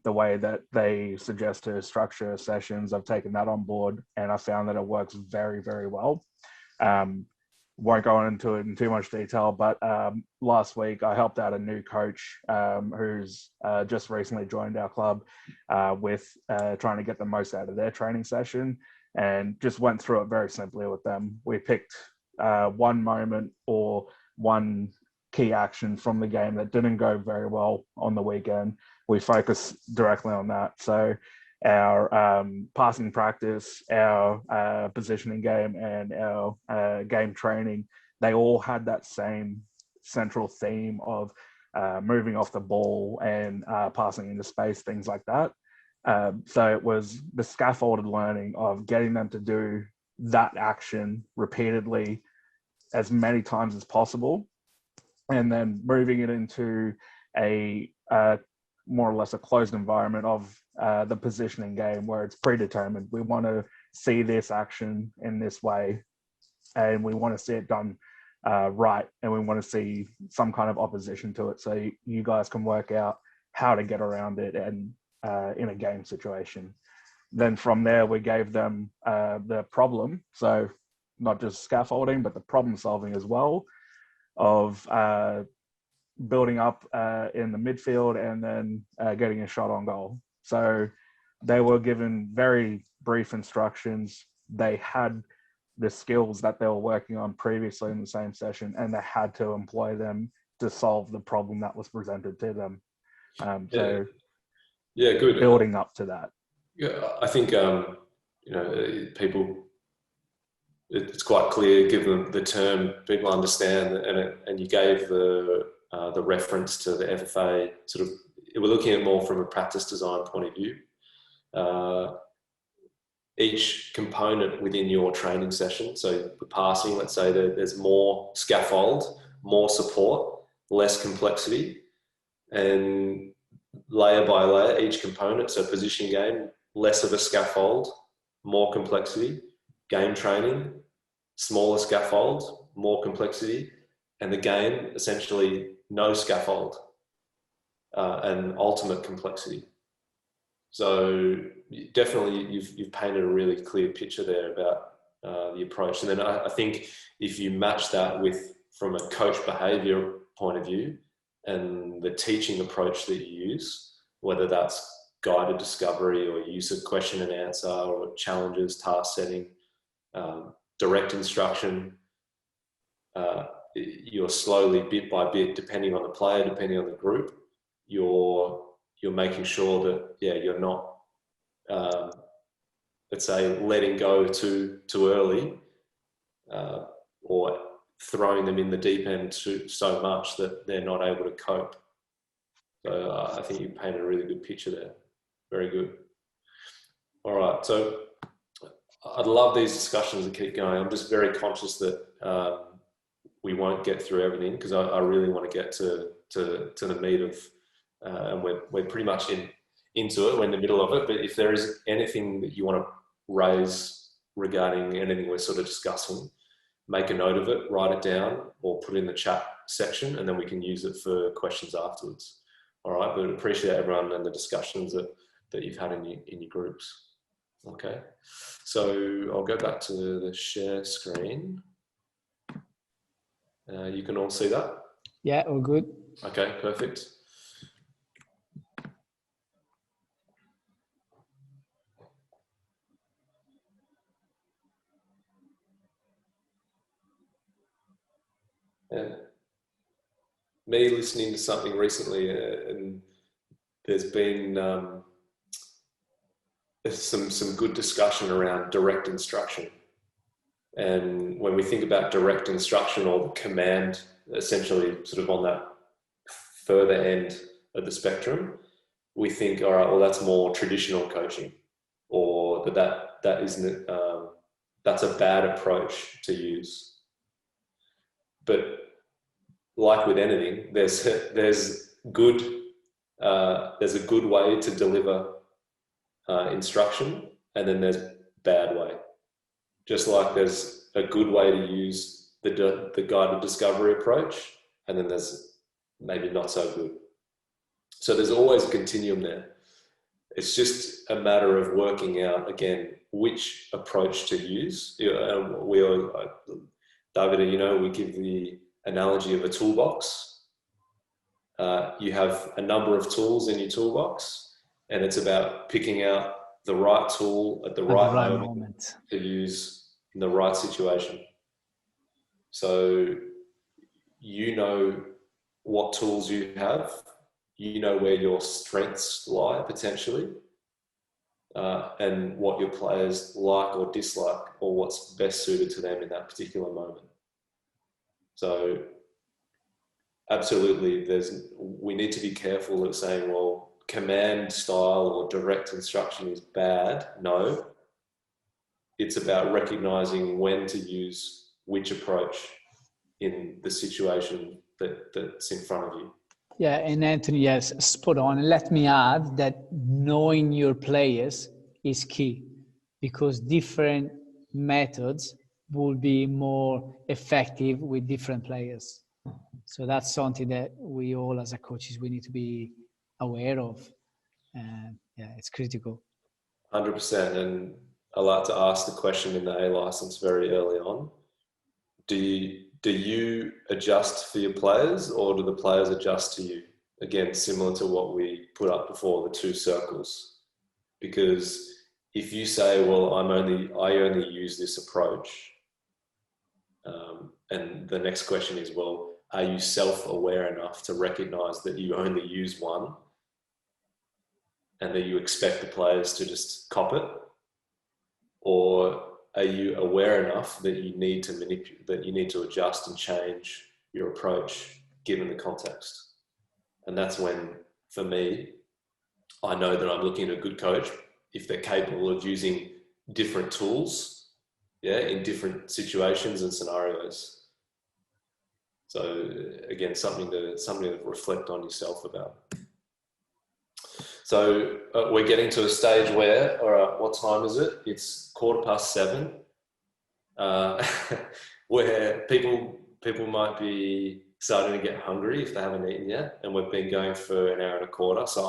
The way that they suggest to structure sessions, I've taken that on board, and I found that it works very, very well. Won't go into it in too much detail, but last week I helped out a new coach who's just recently joined our club with trying to get the most out of their training session, and just went through it very simply with them. We picked one moment or one key action from the game that didn't go very well on the weekend. We focused directly on that. So our passing practice, our positioning game, and our game training, they all had that same central theme of moving off the ball and passing into space, things like that. So it was the scaffolded learning of getting them to do that action repeatedly as many times as possible, and then moving it into a more or less a closed environment of the positioning game where it's predetermined. We want to see this action in this way, and we want to see it done right, and we want to see some kind of opposition to it, so you guys can work out how to get around it and in a game situation. Then from there, we gave them the problem, so not just scaffolding, but the problem solving as well, of building up in the midfield and then getting a shot on goal. So they were given very brief instructions. They had the skills that they were working on previously in the same session, and they had to employ them to solve the problem that was presented to them. So good. Building up to that. Yeah, I think people, it's quite clear, given the term, people understand, and you gave the reference to the FFA sort of, we're looking at more from a practice design point of view. Each component within your training session, so the passing, let's say that there's more scaffold, more support, less complexity, and layer by layer, each component, so positioning game, less of a scaffold, more complexity, game training, smaller scaffold, more complexity, and the game, essentially no scaffold, and ultimate complexity. So definitely you've painted a really clear picture there about the approach. And then I think if you match that with, from a coach behavior point of view, and the teaching approach that you use, whether that's guided discovery or use of question and answer or challenges, task setting, direct instruction, you're slowly, bit by bit, depending on the player, depending on the group, you're making sure that, you're not, let's say, letting go too early, or throwing them in the deep end so much that they're not able to cope. So I think you painted a really good picture there. Very good. All right, so I'd love these discussions to keep going. I'm just very conscious that we won't get through everything, because I really want to get to the meat of, and we're pretty much into it. We're in the middle of it. But if there is anything that you want to raise regarding anything we're sort of discussing, make a note of it, write it down, or put it in the chat section, and then we can use it for questions afterwards. All right, but appreciate everyone and the discussions that you've had in your groups. Okay, so I'll go back to the share screen. You can all see that? Yeah, all good. Okay, perfect. And me listening to something recently, and there's been some good discussion around direct instruction. And when we think about direct instruction, or the command, essentially sort of on that further end of the spectrum, we think, all right, well, that's more traditional coaching, or that isn't, that's a bad approach to use. But like with anything, there's a good way to deliver instruction, and then there's bad way. Just like there's a good way to use the guided discovery approach, and then there's maybe not so good. So there's always a continuum there. It's just a matter of working out, again, which approach to use. David, we give the analogy of a toolbox. You have a number of tools in your toolbox, and it's about picking out the right tool at the right moment to use in the right situation. So you know what tools you have, you know where your strengths lie potentially, and what your players like or dislike, or what's best suited to them in that particular moment. So absolutely, we need to be careful of saying, well, command style or direct instruction is bad. No, it's about recognizing when to use which approach in the situation that's in front of you. Yeah, and Anthony, yes, spot on. And let me add that knowing your players is key, because different methods will be more effective with different players. So that's something that we all as a coaches, we need to be aware of. And yeah, it's critical. 100%. And I like to ask the question in the A license very early on. Do you adjust for your players, or do the players adjust to you? Again, similar to what we put up before, the two circles. Because if you say, well, I only use this approach, and the next question is, well, are you self-aware enough to recognize that you only use one, and that you expect the players to just cop it? or are you aware enough that you need to manipulate, that you need to adjust and change your approach given the context? And that's when, for me, I know that I'm looking at a good coach if they're capable of using different tools, yeah, in different situations and scenarios. So again, something to reflect on yourself about. So we're getting to a stage where, all right, what time is it? It's 7:15, where people might be starting to get hungry if they haven't eaten yet, and we've been going for an hour and a quarter. So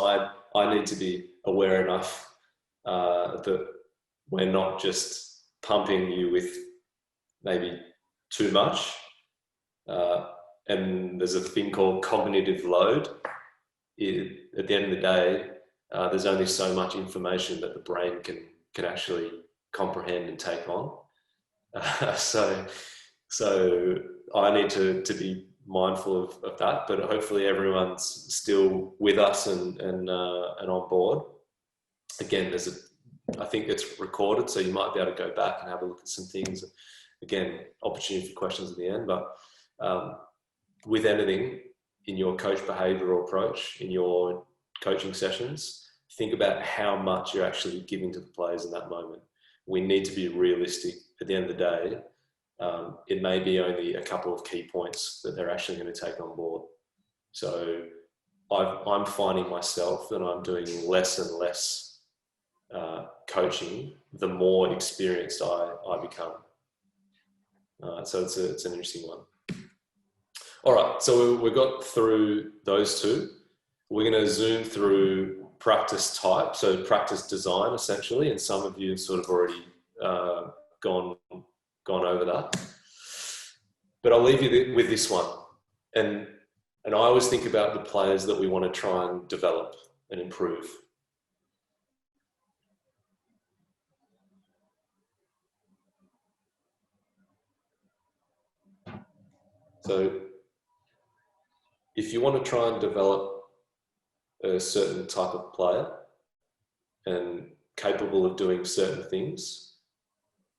I need to be aware enough that we're not just pumping you with maybe too much. And there's a thing called cognitive load. At the end of the day, there's only so much information that the brain can actually comprehend and take on. So I need to be mindful of that, but hopefully everyone's still with us and on board. Again, I think it's recorded, so you might be able to go back and have a look at some things. Again, opportunity for questions at the end, but with anything in your coach behavioural approach, in your coaching sessions, think about how much you're actually giving to the players in that moment. We need to be realistic. At the end of the day, it may be only a couple of key points that they're actually going to take on board. So I'm finding myself that I'm doing less and less coaching the more experienced I become. So it's an interesting one. All right, so we got through those two. We're going to zoom through practice type, so practice design essentially, and some of you have sort of already gone over that. But I'll leave you with this one. And I always think about the players that we want to try and develop and improve. So if you want to try and develop a certain type of player and capable of doing certain things,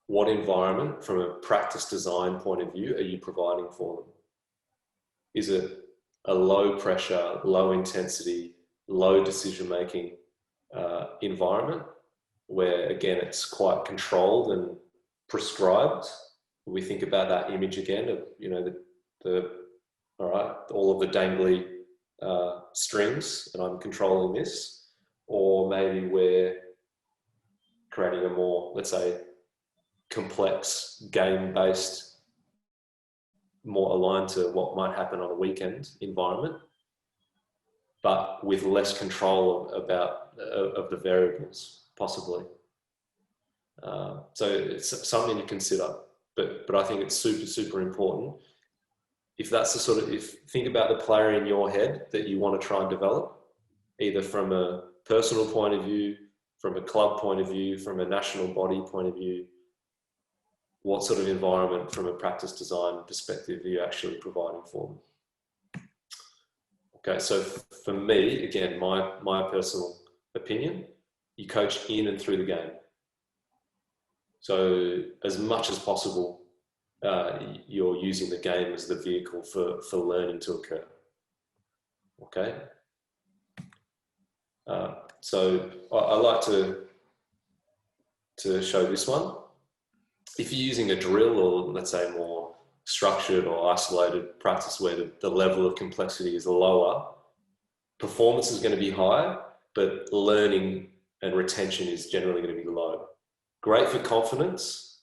what environment from a practice design point of view are you providing for them? Is it a low pressure, low intensity, low decision-making environment where, again, it's quite controlled and prescribed? We think about that image again of, all right, all of the dangly strings, and I'm controlling this. Or maybe we're creating a more, let's say, complex, game-based, more aligned to what might happen on a weekend environment, but with less control of the variables, possibly. So it's something to consider, but I think it's super, super important. If that's think about the player in your head that you want to try and develop, either from a personal point of view, from a club point of view, from a national body point of view, what sort of environment from a practice design perspective are you actually providing for them? Okay, so for me, again, my personal opinion, you coach in and through the game. So as much as possible, you're using the game as the vehicle for learning to occur. Okay. So I like to show this one. If you're using a drill or, let's say, more structured or isolated practice where the level of complexity is lower, performance is going to be high, but learning and retention is generally going to be low. Great for confidence,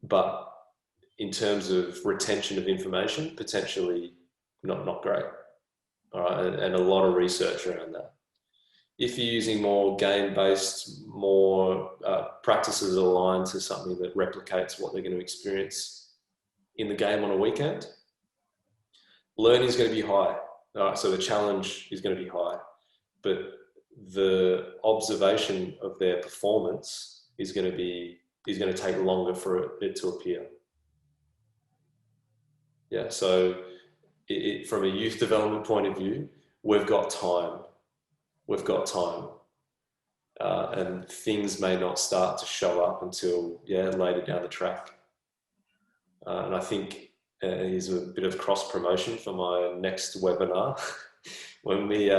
but in terms of retention of information, potentially not great. All right, and a lot of research around that. If you're using more game-based, more practices aligned to something that replicates what they're going to experience in the game on a weekend, learning is going to be high. All right, so the challenge is going to be high, but the observation of their performance is going to take longer for it to appear. Yeah, so from a youth development point of view, we've got time. and things may not start to show up until later down the track. And I think here's a bit of cross promotion for my next webinar. When we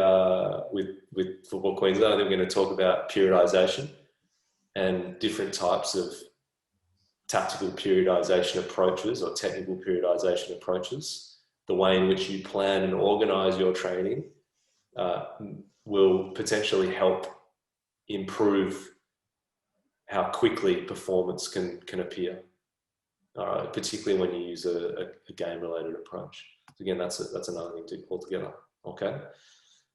with Football Queensland, I think we're going to talk about periodisation and different types of tactical periodisation approaches or technical periodisation approaches. The way in which you plan and organise your training will potentially help improve how quickly performance can appear. Particularly when you use a game-related approach. So again, that's another thing altogether. Okay,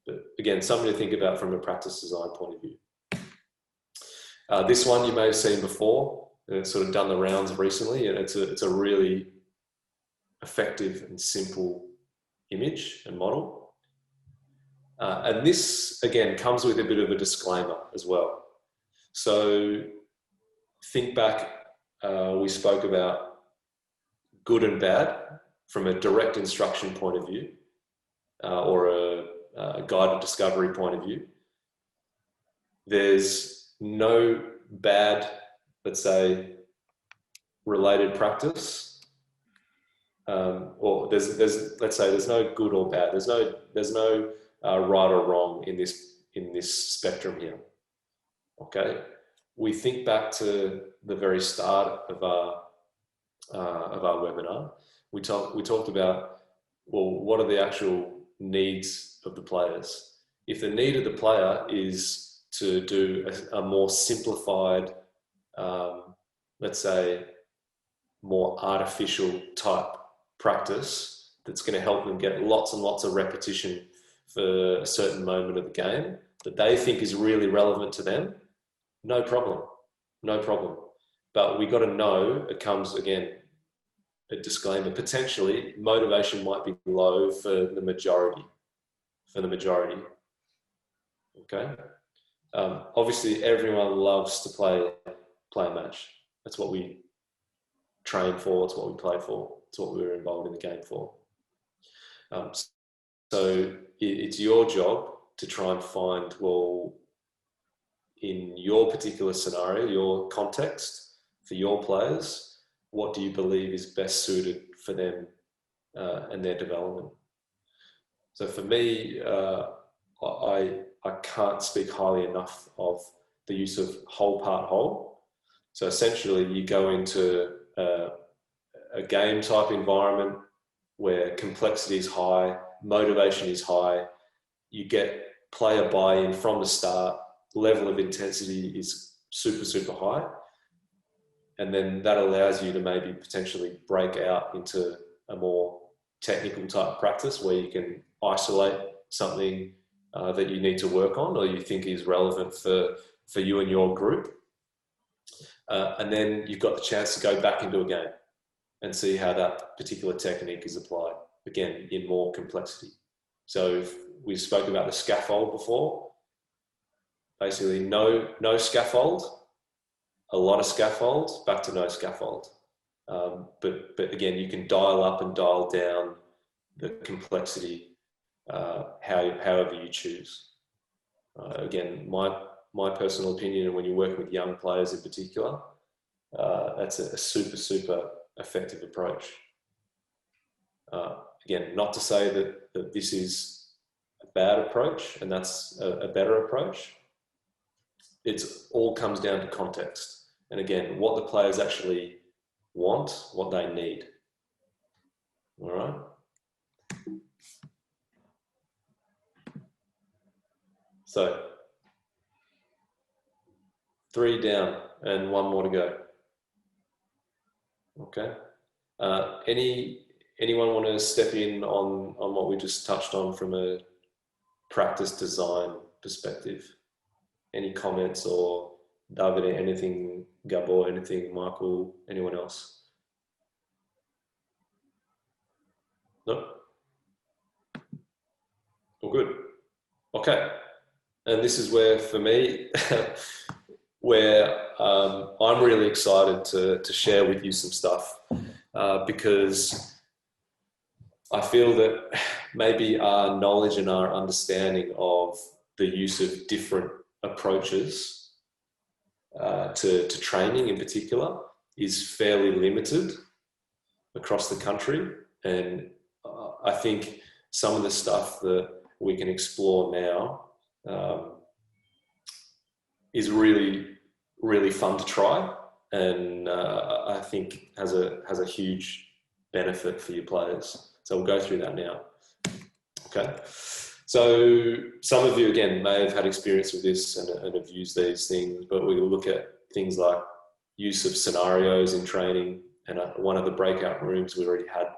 but again, something to think about from a practice design point of view. This one you may have seen before, and it's sort of done the rounds recently, and it's a really effective and simple image and model. And this again comes with a bit of a disclaimer as well. So think back, we spoke about good and bad from a direct instruction point of view, or a guided discovery point of view. There's no bad, let's say, related practice, or let's say there's no good or bad. There's no right or wrong in this spectrum here. Okay, we think back to the very start of our webinar. We talked about, well, what are the actual needs of the players? If the need of the player is to do a more simplified, let's say, more artificial type practice that's going to help them get lots and lots of repetition for a certain moment of the game that they think is really relevant to them, no problem. But we got to know, it comes again, a disclaimer, potentially motivation might be low for the majority. Okay. Obviously everyone loves to play a match. That's what we train for. It's what we play for. It's what we were involved in the game for. So it's your job to try and find, well, in your particular scenario, your context, for your players, what do you believe is best suited for them and their development? So for me, I can't speak highly enough of the use of whole part whole. So essentially you go into a game type environment where complexity is high, motivation is high, you get player buy-in from the start, level of intensity is super high. And then that allows you to maybe potentially break out into a more technical type practice where you can isolate something that you need to work on or you think is relevant for you and your group. And then you've got the chance to go back into a game and see how that particular technique is applied, again, in more complexity. So if we spoke about the scaffold before, basically no scaffold, a lot of scaffold, back to no scaffold. But again, you can dial up and dial down the complexity however you choose. Again, my personal opinion, and when you're working with young players in particular, that's a super effective approach. Again, not to say that this is a bad approach and that's a better approach. It all comes down to context. And again, what the players actually want, what they need. All right. So 3 down and 1 more to go. Okay. Anyone want to step in on what we just touched on from a practice design perspective? Any comments, or David, anything, Gabor, anything, Michael, anyone else? No? All good. Okay. And this is where, for me, where I'm really excited to share with you some stuff because I feel that maybe our knowledge and our understanding of the use of different approaches to training in particular is fairly limited across the country. And I think some of the stuff that we can explore now is really, really fun to try, and I think has a huge benefit for your players. So we'll go through that now. Okay. So some of you, again, may have had experience with this and have used these things, but we'll look at things like use of scenarios in training. And one of the breakout rooms, we already had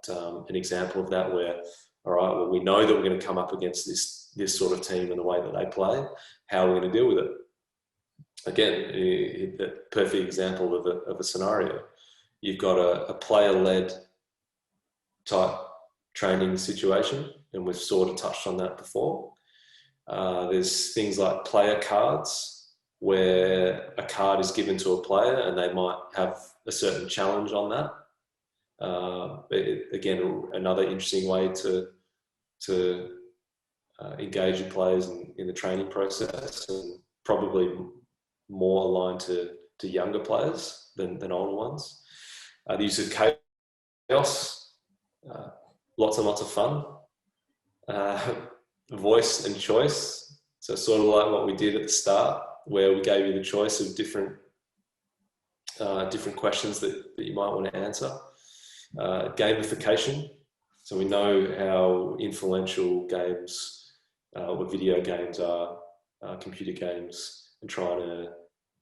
an example of that where, all right, well, we know that we're going to come up against this sort of team and the way that they play. How are we going to deal with it? Again, a perfect example of a scenario. You've got a player-led type training situation, and we've sort of touched on that before. There's things like player cards, where a card is given to a player and they might have a certain challenge on that. Again, another interesting way to engage your players in the training process, and probably more aligned to younger players than older ones. The use of chaos, lots and lots of fun. Voice and choice, so sort of like what we did at the start, where we gave you the choice of different questions that you might want to answer. Gamification, so we know how influential games or video games are, computer games, and trying to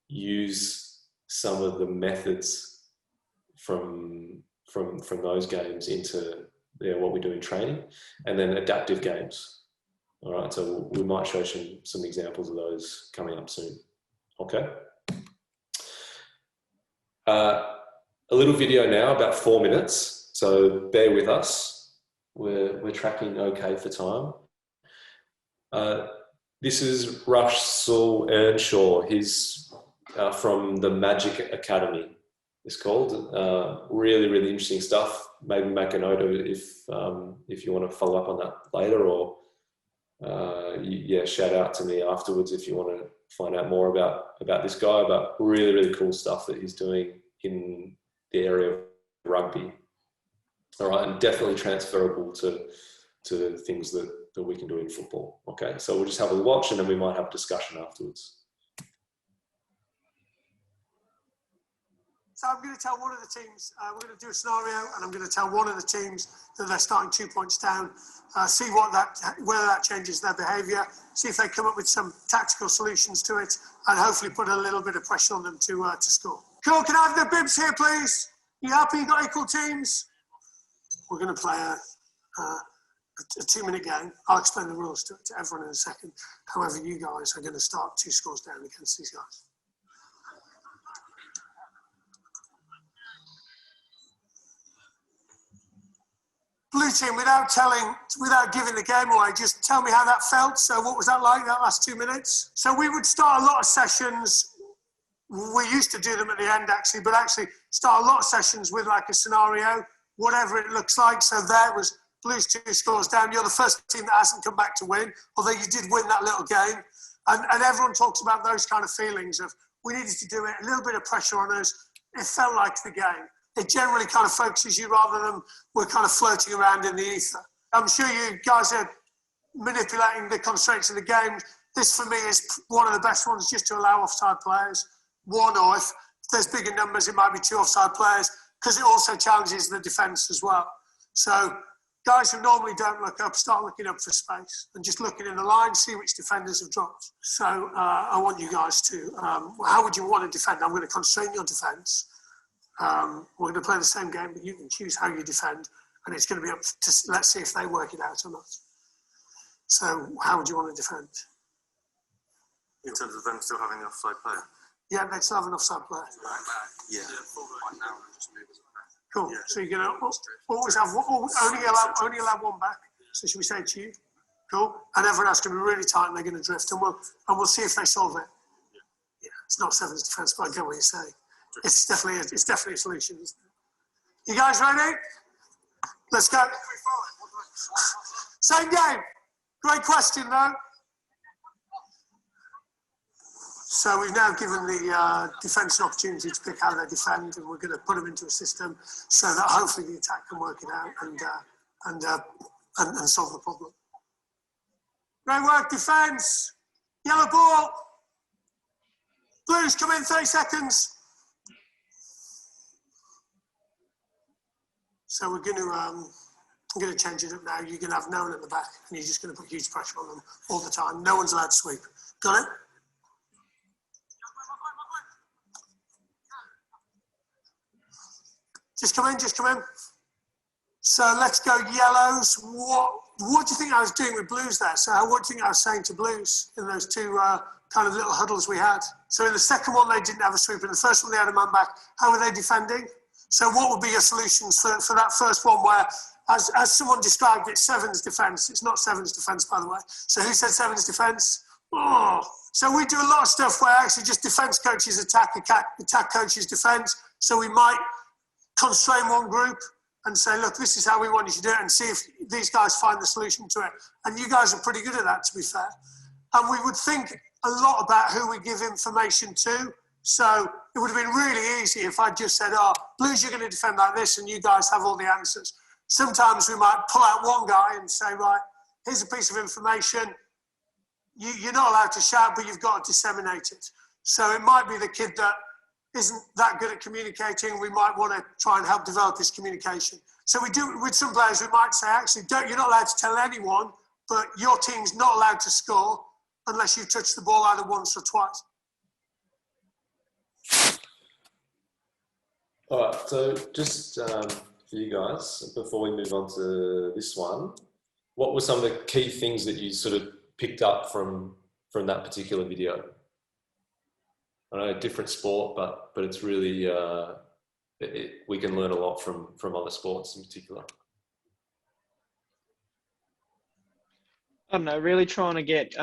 use some of the methods from those games into what we do in training. And then adaptive games. All right, so we might show some examples of those coming up soon. Okay. A little video now, about 4 minutes, so bear with us. We're tracking okay for time. This is Russell Earnshaw. He's from the Magic Academy, it's called. Really, really interesting stuff. Maybe make a note of it if you want to follow up on that later, or shout out to me afterwards if you want to find out more about this guy. But really, really cool stuff that he's doing in the area of rugby. All right, and definitely transferable to things that we can do in football. Okay, so we'll just have a watch and then we might have a discussion afterwards. So I'm going to tell one of the teams, we're going to do a scenario, and I'm going to tell one of the teams that they're starting 2 points down, see whether that changes their behaviour, see if they come up with some tactical solutions to it, and hopefully put a little bit of pressure on them to score. Cool, can I have the bibs here, please? You happy you got equal teams? We're going to play a 2-minute game. I'll explain the rules to everyone in a second. However, you guys are going to start 2 scores down against these guys. Blue team, without giving the game away, just tell me how that felt. So what was that like, that last 2 minutes? So we would start a lot of sessions. We used to do them at the end, actually, but actually start a lot of sessions with like a scenario, whatever it looks like. So there was Blues 2 scores down. You're the first team that hasn't come back to win, although you did win that little game. And everyone talks about those kind of feelings of we needed to do it, a little bit of pressure on us. It felt like the game. It generally kind of focuses you rather than we're kind of floating around in the ether. I'm sure you guys are manipulating the constraints of the game. This, for me, is one of the best ones, just to allow offside players. One, or if there's bigger numbers, it might be 2 offside players, because it also challenges the defence as well. So guys who normally don't look up, start looking up for space and just looking in the line, see which defenders have dropped. So I want you guys to, how would you want to defend? I'm going to constrain your defence. We're going to play the same game, but you can choose how you defend, and it's going to be up to, let's see if they work it out or not. So how would you want to defend? In terms of them still having the offside player? Yeah, they still have an offside player. Yeah. Cool. Yeah. So you're going to always have only allow one back. So should we say it's you? Cool. And everyone else can be really tight, and they're going to drift, and we'll see if they solve it. Yeah. It's not Sevens defence, but I get what you're saying. It's definitely a solution, isn't it? You guys ready? Let's go. Same game. Great question, though. So we've now given the defence an opportunity to pick how they defend, and we're going to put them into a system so that hopefully the attack can work it out and solve the problem. Great work, defence. Yellow ball. Blues, come in, 30 seconds. So we're going to, I'm going to change it up now. You're going to have no one at the back, and you're just going to put huge pressure on them all the time. No one's allowed to sweep. Got it? Just come in, just come in. So let's go yellows. What do you think I was doing with Blues there? So what do you think I was saying to Blues in those two kind of little huddles we had? So in the second one, they didn't have a sweep. In the first one, they had a man back. How were they defending? So what would be your solutions for that first one where, as someone described it, Sevens defence? It's not Sevens defence, by the way. So who said Sevens defence? Oh. So we do a lot of stuff where actually just defence coaches attack coaches defence. So we might constrain one group and say, look, this is how we want you to do it, and see if these guys find the solution to it. And you guys are pretty good at that, to be fair. And we would think a lot about who we give information to. So it would have been really easy if I just said, oh, Blues, you're going to defend like this, and you guys have all the answers. Sometimes we might pull out one guy and say, right, here's a piece of information. You're not allowed to shout, but you've got to disseminate it. So it might be the kid that isn't that good at communicating. We might want to try and help develop his communication. So we do, with some players, we might say, actually, you're not allowed to tell anyone, but your team's not allowed to score unless you touch the ball either once or twice. All right, so just for you guys, before we move on to this one, what were some of the key things that you sort of picked up from that particular video? I know, different sport, but it's really, we can learn a lot from other sports in particular. I don't know, really trying to get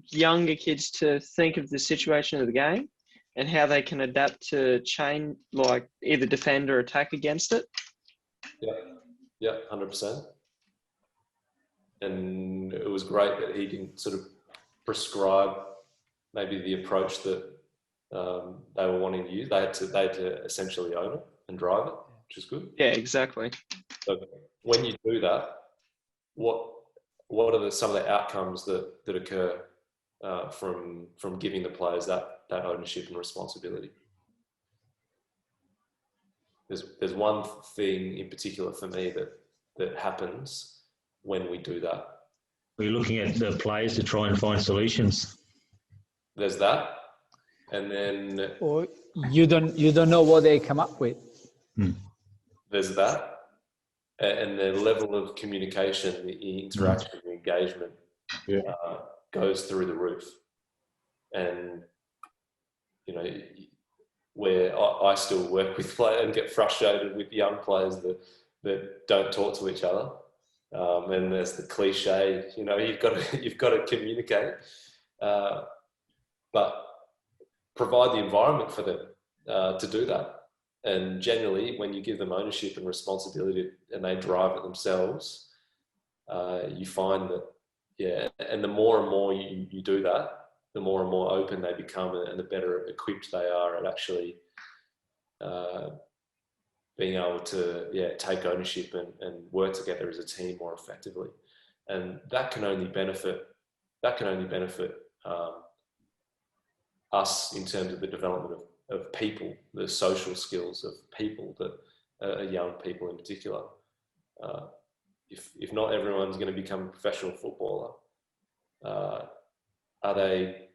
younger kids to think of the situation of the game and how they can adapt to change, like either defend or attack against it. Yeah, 100%. And it was great that he didn't sort of prescribe maybe the approach that they were wanting to use. They had to essentially own it and drive it, which is good. Yeah, exactly. So when you do that, what are some of the outcomes that occur from giving the players that ownership and responsibility? There's one thing in particular for me that happens when we do that. We're looking at the players to try and find solutions. There's that, and then or you don't know what they come up with. There's that, and the level of communication, the interaction, the engagement goes through the roof. And you know, where I still work with players and get frustrated with young players that don't talk to each other. And there's the cliche, you know, you've got to communicate, but provide the environment for them to do that. And generally, when you give them ownership and responsibility and they drive it themselves, you find that, and the more and more you do that, the more and more open they become and the better equipped they are at actually being able to take ownership and work together as a team more effectively. And that can only benefit us in terms of the development of people, the social skills of people, that young people in particular. If not everyone's going to become a professional footballer, are they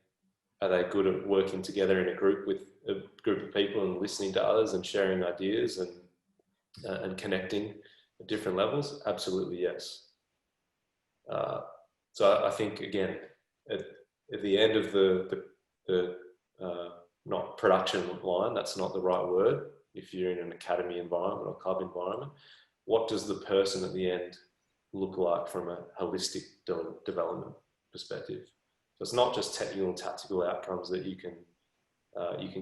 good at working together in a group with a group of people and listening to others and sharing ideas and connecting at different levels? Absolutely, yes. So I think, again, at the end of the not production line, that's not the right word. If you're in an academy environment or club environment, what does the person at the end look like from a holistic development perspective? So it's not just technical and tactical outcomes that you can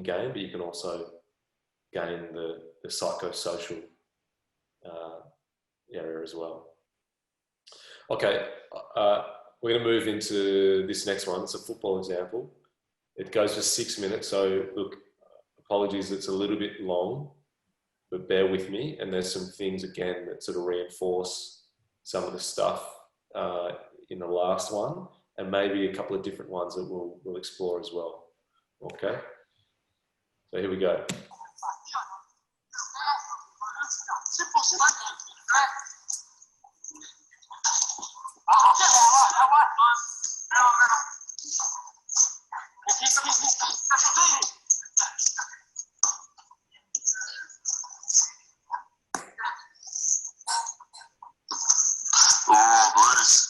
gain, but you can also gain the psychosocial area as well. Okay, we're going to move into this next one. It's a football example. It goes for 6 minutes. So look, apologies, it's a little bit long, but bear with me. And there's some things again that sort of reinforce some of the stuff in the last one, and maybe a couple of different ones that we'll explore as well. Okay. So here we go. Oh, Bruce.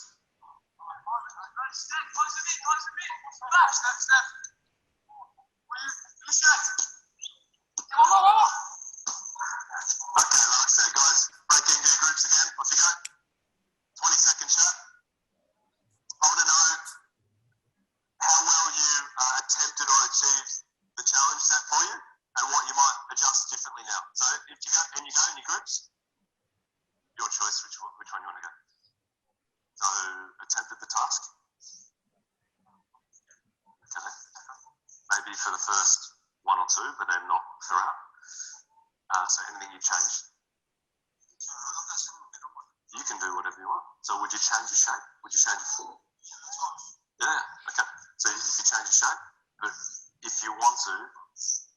Okay, like I said, guys, break into your groups again. Off you go. 20-second shot. I want to know how well you attempted or achieved the challenge set for you, and what you might adjust differently now. So if you go in your groups, your choice which one you want to go. So attempted the task. Okay. Maybe for the first one or two, but then not throughout. So anything you change. You can do whatever you want. So would you change your shape? Would you change your form? Yeah. Okay. So if you change your shape, but if you want to,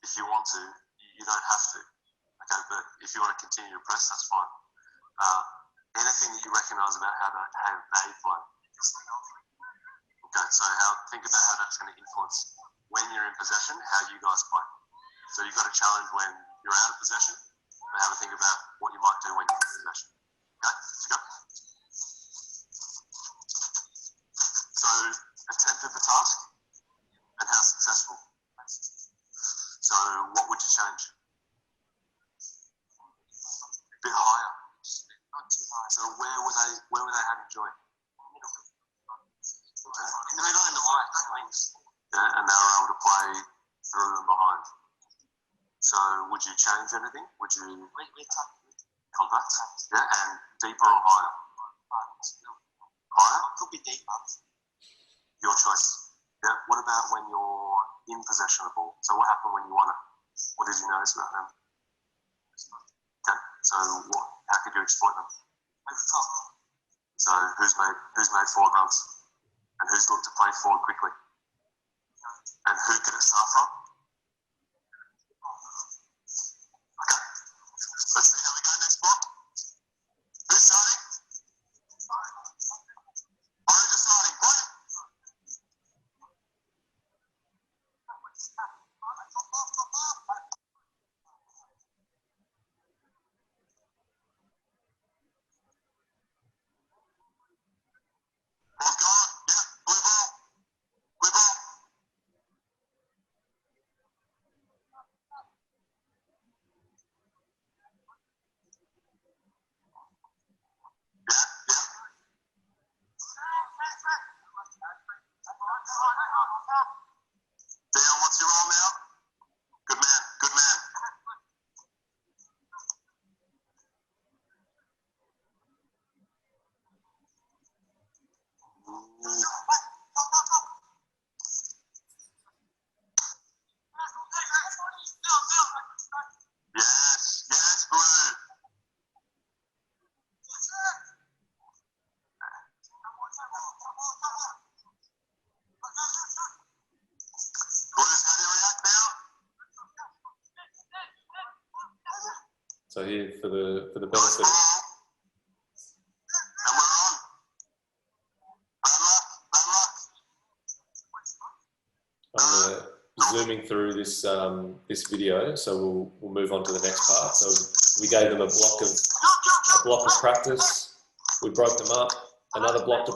you don't have to. Okay. But if you want to continue to press, that's fine. Anything that you recognise about how they play. Okay. So think about how that's going to influence when you're in possession, how you guys play. So you've got a challenge when you're out of possession, and have a think about what you might do when you're in possession. Okay. So go. So attempted the task and how successful. So what would you change? A bit higher. Not too high. So where were they having joy? In the middle and the right wings. Yeah, and they were able to play through and behind. So would you change anything? Would you contact? Yeah, and deeper or higher? Higher? Could be deeper. Your choice. Yeah. What about when you're in possession of the ball? So what happened when you won it? What did you notice about them? Okay. So how could you exploit them? So who's made forward runs? And who's looked to play forward quickly? And who could it start from? Okay. Let's see how we go next block. Who's starting? Orange is starting. Play. Ball's gone. Yeah, blue ball. Blue ball. Dion, what's your role now? Good man, good man. Yes, yes, blue. Blues, how do you react now? So here for the benefit. And we're on. Bad luck, bad luck. I'm zooming through this this video, so we'll move on to the next part. So we gave them a block of practice. We broke them up. Another block of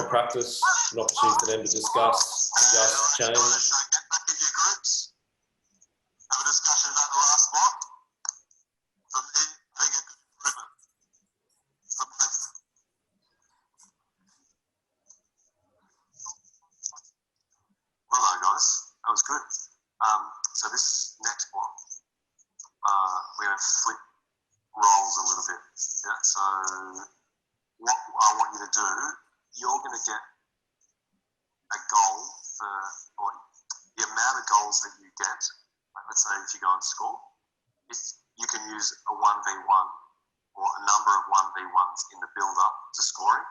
practice. An opportunity for them to discuss, adjust, change. So get back into your groups. Have a discussion about the last block. For me, I think a good improvement. For both. Well done, guys. That was good. So this next block, we're going to flip roles a little bit. Yeah. So what I want you to do, you're going to get a goal for, or the amount goals that you get, like let's say if you go and score, if you can use a 1v1 or a number of 1v1s in the build-up to scoring,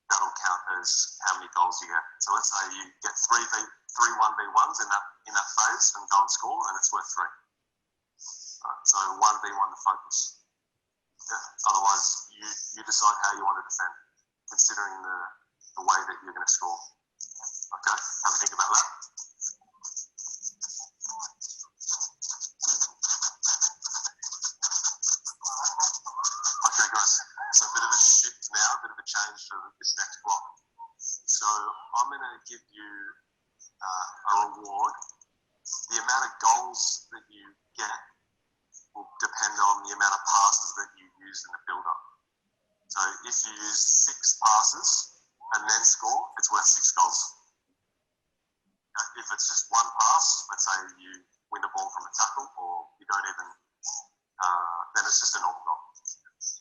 that'll count as how many goals you get. So let's say you get three 1v1s in that phase and go and score, and it's worth 3. So 1v1 the focus. Yeah. Otherwise, you decide how you want to defend, considering the way that you're going to score. Okay, have a think about that. Okay, guys. So a bit of a shift now, a bit of a change for this next block. So I'm going to give you a reward. The amount of goals that you get will depend on the amount of passes that you use in the build-up. So if you use 6 passes and then score, it's worth 6 goals. If it's just 1 pass, let's say you win the ball from a tackle, or you don't even, then it's just a normal goal.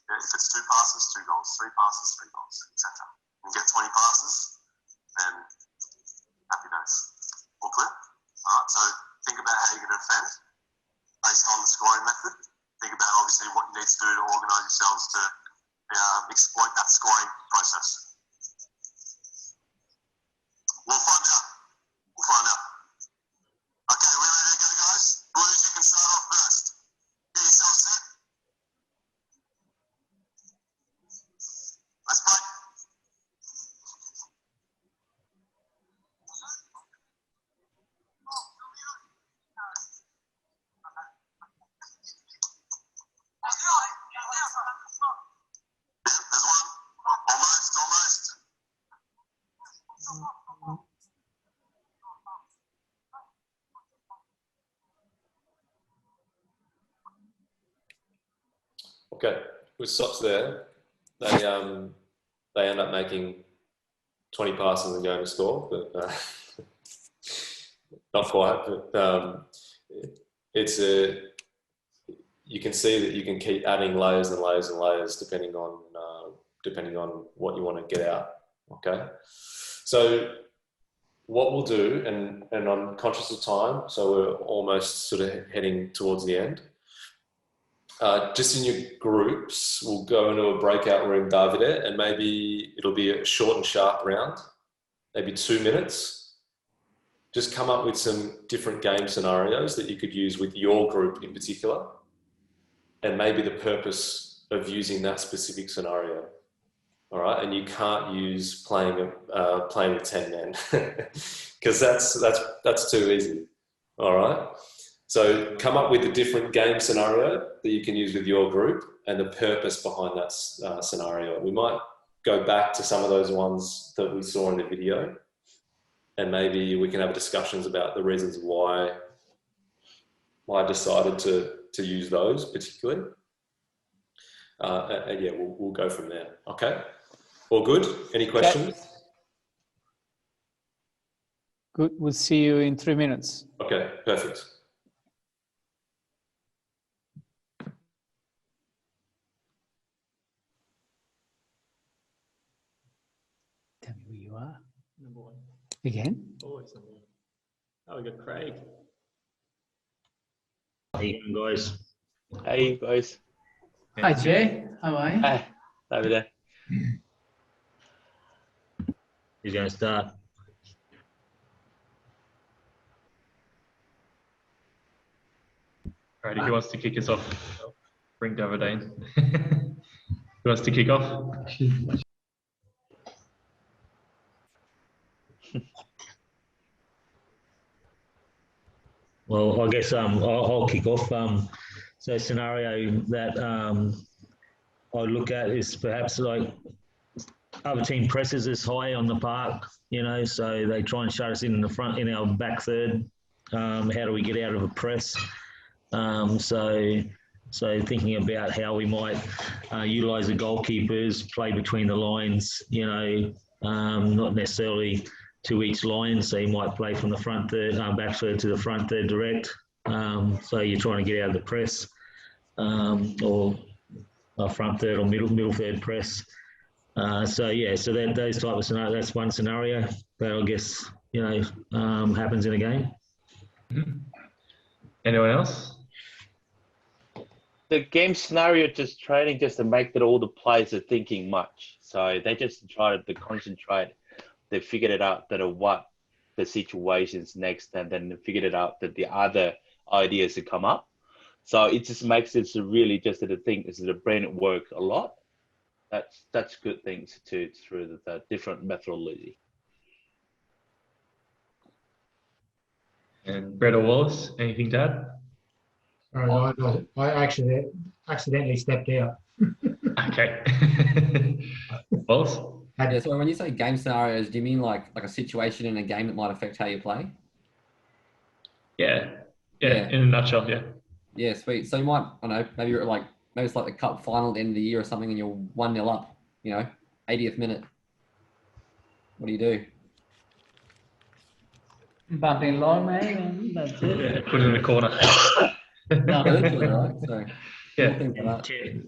If it's 2 passes, 2 goals, 3 passes, 3 goals, etc. You get 20 passes, then happy days. All clear? All right, so think about how you're going to defend based on the scoring method. Think about obviously what you need to do to organise yourselves to exploit that scoring process. We'll find out. We'll find out. Okay, we ready to go, guys? Blues, you can start off first. Get yourself set. Let's play. There's one. Almost. Okay, with stops there, they end up making 20 passes and going to score, but not quite. But you can see that you can keep adding layers and layers and layers depending on what you want to get out. Okay, so what we'll do, and I'm conscious of time, so we're almost sort of heading towards the end. Just in your groups, we'll go into a breakout room, Davide, and maybe it'll be a short and sharp round, maybe 2 minutes. Just come up with some different game scenarios that you could use with your group in particular, and maybe the purpose of using that specific scenario. All right, and you can't use playing with 10 men because that's too easy. All right. So come up with a different game scenario that you can use with your group and the purpose behind that scenario. We might go back to some of those ones that we saw in the video, and maybe we can have discussions about the reasons why I decided to use those particularly. And yeah, we'll go from there. Okay, all good? Any questions? Good. We'll see you in 3 minutes. Okay, perfect. Tell me who you are. Number 1. Again? Always number 1. Oh, we got Craig. Hey guys. Hey guys. Hi Jay, how are you? Hi, Davide. Who's going to start? All right, who wants to kick us off? Bring Davide in. Who wants to kick off? Well, I guess I'll kick off. So scenario that I look at is perhaps like other team presses us high on the park, so they try and shut us in the front, in our back third. How do we get out of a press? So thinking about how we might utilise the goalkeepers, play between the lines, not necessarily to each line. So you might play from the front third, back third to the front third direct. So you're trying to get out of the press, or a front third or middle third press. So those type of scenario. That's one scenario that I guess happens in a game. Anyone else? The game scenario just training just to make that all the players are thinking much. So they just try to concentrate. They figured it out that what the situation's next, and then they figured it out that the other ideas to come up. So it just makes it really just to think is the brain work a lot. That's good things to through the different methodology. And Brett or Wallace, anything to add? Sorry, I actually accidentally stepped out. Okay. Wallace? Yeah, so when you say game scenarios, do you mean like a situation in a game that might affect how you play? Yeah, in a nutshell, yeah. Yeah, sweet. So you might, I don't know, maybe it's like the cup final at the end of the year or something, and you're 1-0 up, 80th minute. What do you do? Bumping long, mate, and that's it. Yeah, put it in the corner. No, literally, right? So, yeah.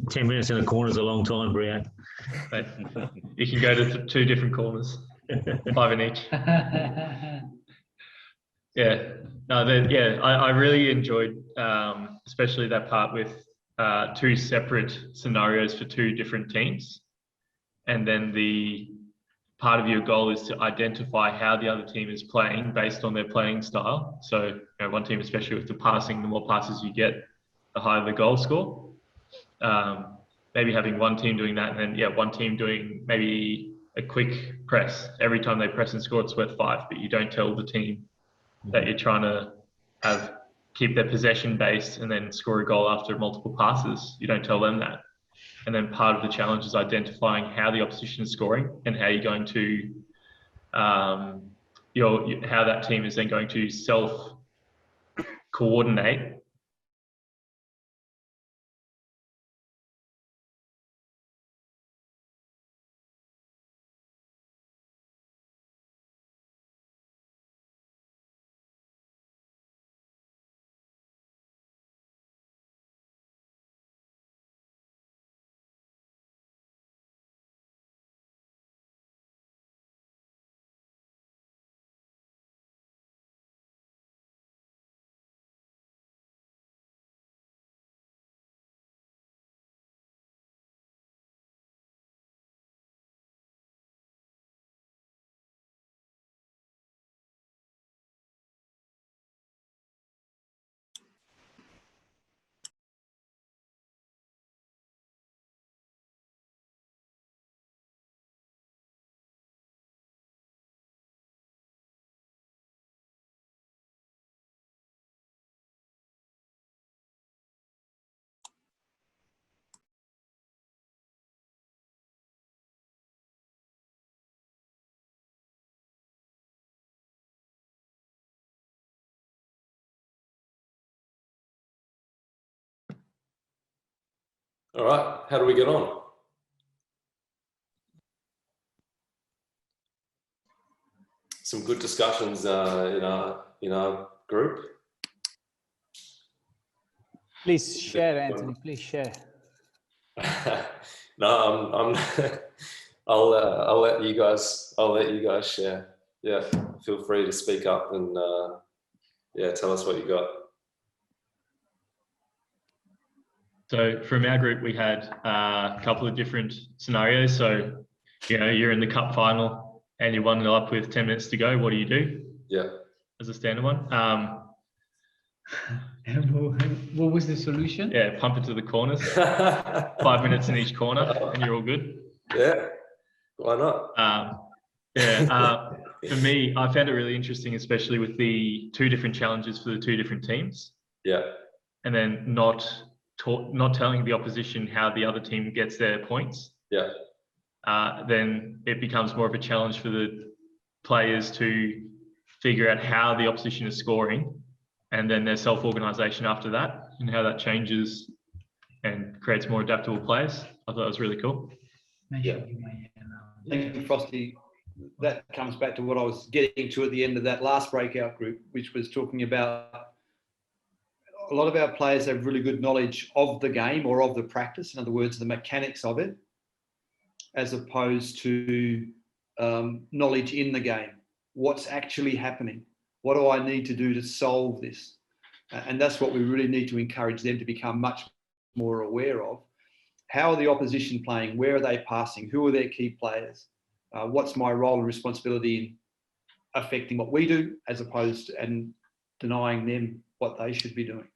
10 minutes in a corner is a long time, Brian. You can go to 2 different corners, 5 in each. Yeah, no, I really enjoyed, especially that part with 2 separate scenarios for 2 different teams, and then the part of your goal is to identify how the other team is playing based on their playing style. So, one team, especially with the passing, the more passes you get, the higher the goal score. Maybe having one team doing that, and then one team doing maybe a quick press. Every time they press and score, it's worth 5, but you don't tell the team that you're trying to keep their possession based and then score a goal after multiple passes. You don't tell them that. And then part of the challenge is identifying how the opposition is scoring and how you're going to, how that team is then going to self-coordinate. All right, how do we get on? Some good discussions in our group. Please share, Anthony. Please share. No, I'll let you guys share. Yeah, feel free to speak up and tell us what you got. So from our group, we had a couple of different scenarios. So, you're in the cup final and you're 1-0 up with 10 minutes to go. What do you do? Yeah. As a standard one. What was the solution? Yeah, pump it to the corners. 5 minutes in each corner and you're all good. Yeah, why not? For me, I found it really interesting, especially with the 2 different challenges for the 2 different teams. Yeah. And then not telling the opposition how the other team gets their points. Yeah. Then it becomes more of a challenge for the players to figure out how the opposition is scoring, and then their self-organisation after that, and how that changes and creates more adaptable players. I thought it was really cool. Yeah. Thank you, Frosty. That comes back to what I was getting to at the end of that last breakout group, which was talking about a lot of our players have really good knowledge of the game or of the practice, in other words, the mechanics of it, as opposed to knowledge in the game. What's actually happening? What do I need to do to solve this? And that's what we really need to encourage them to become much more aware of. How are the opposition playing? Where are they passing? Who are their key players? What's my role and responsibility in affecting what we do, as opposed to and denying them what they should be doing?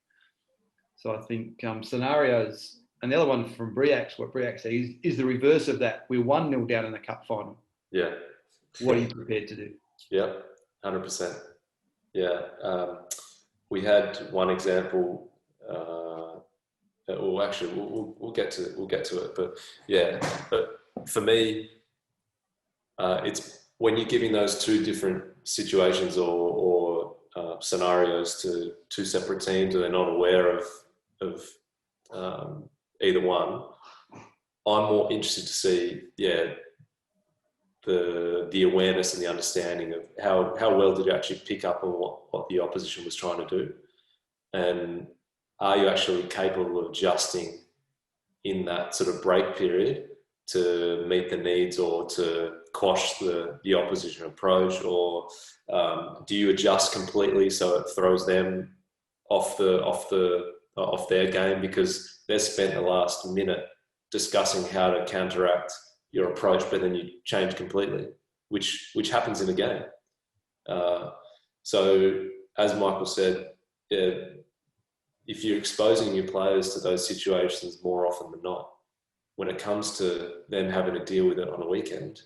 So I think scenarios, and the other one from Briax, what Briax said is the reverse of that. We're 1-0 down in the cup final. Yeah. What are you prepared to do? Yeah, 100%. Yeah. We had one example. Well, actually, we'll get to it. But yeah, but for me, it's when you're giving those two different situations or scenarios to two separate teams and they're not aware of either one. I'm more interested to see, the awareness and the understanding of how well did you actually pick up on what the opposition was trying to do, and are you actually capable of adjusting in that sort of break period to meet the needs or to quash the opposition approach, or do you adjust completely so it throws them off their game because they've spent the last minute discussing how to counteract your approach, but then you change completely, which happens in a game. So as Michael said, if you're exposing your players to those situations more often than not, when it comes to them having to deal with it on a weekend,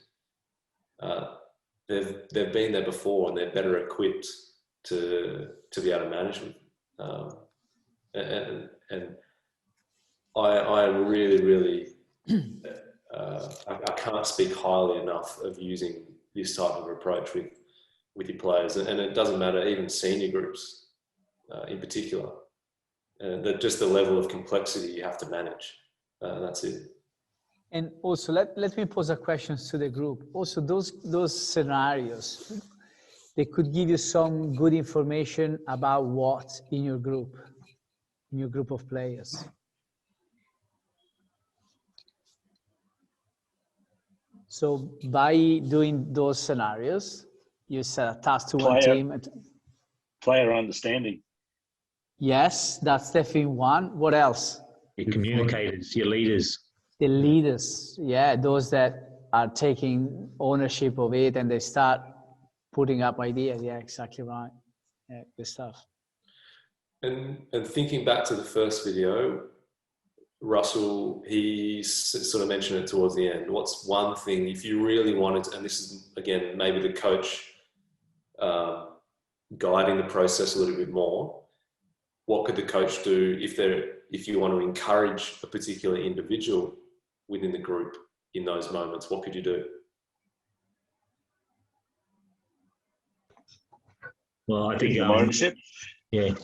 they've been there before and they're better equipped to be able to manage them. And I really I can't speak highly enough of using this type of approach with your players, and it doesn't matter, even senior groups in particular. Just the level of complexity you have to manage. That's it. And also, let me pose a question to the group. Also, those scenarios, they could give you some good information about what in your group of players. So by doing those scenarios, you set a task to one team. Player understanding. Yes, that's definitely one. What else? Your communicators, your leaders. The leaders, yeah, those that are taking ownership of it and they start putting up ideas. Yeah, exactly right. Yeah, good stuff. And thinking back to the first video, Russell, he sort of mentioned it towards the end. What's one thing, if you really wanted to, and this is, again, maybe the coach guiding the process a little bit more, what could the coach do if you want to encourage a particular individual within the group in those moments? What could you do? Well, I think ownership. Yeah,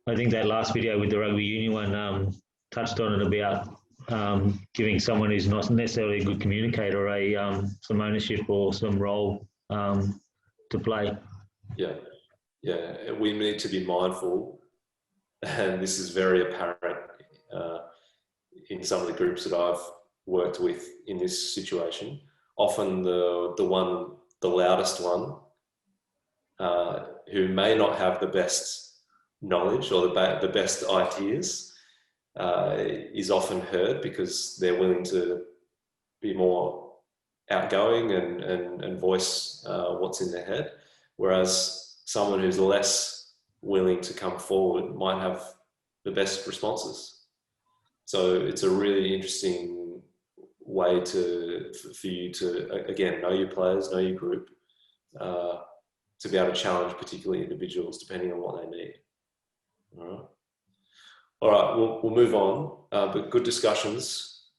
I think that last video with the rugby union one touched on it about giving someone who's not necessarily a good communicator some ownership or some role to play. Yeah, we need to be mindful, and this is very apparent in some of the groups that I've worked with in this situation. Often the loudest one, who may not have the best knowledge or the best ideas, is often heard because they're willing to be more outgoing and voice what's in their head, whereas someone who's less willing to come forward might have the best responses. So it's a really interesting way for you to, again, know your players, know your group, to be able to challenge particular individuals depending on what they need. All right, we'll move on, but good discussions.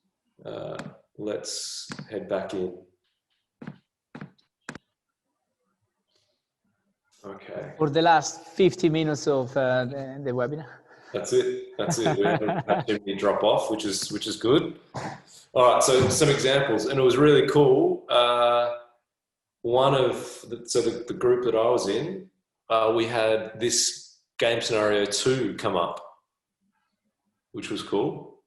Let's head back in. Okay. For the last 50 minutes of the webinar. That's it. We haven't had too many drop off, which is good. All right, so some examples, and it was really cool. The group that I was in, we had this game scenario 2 come up, which was cool.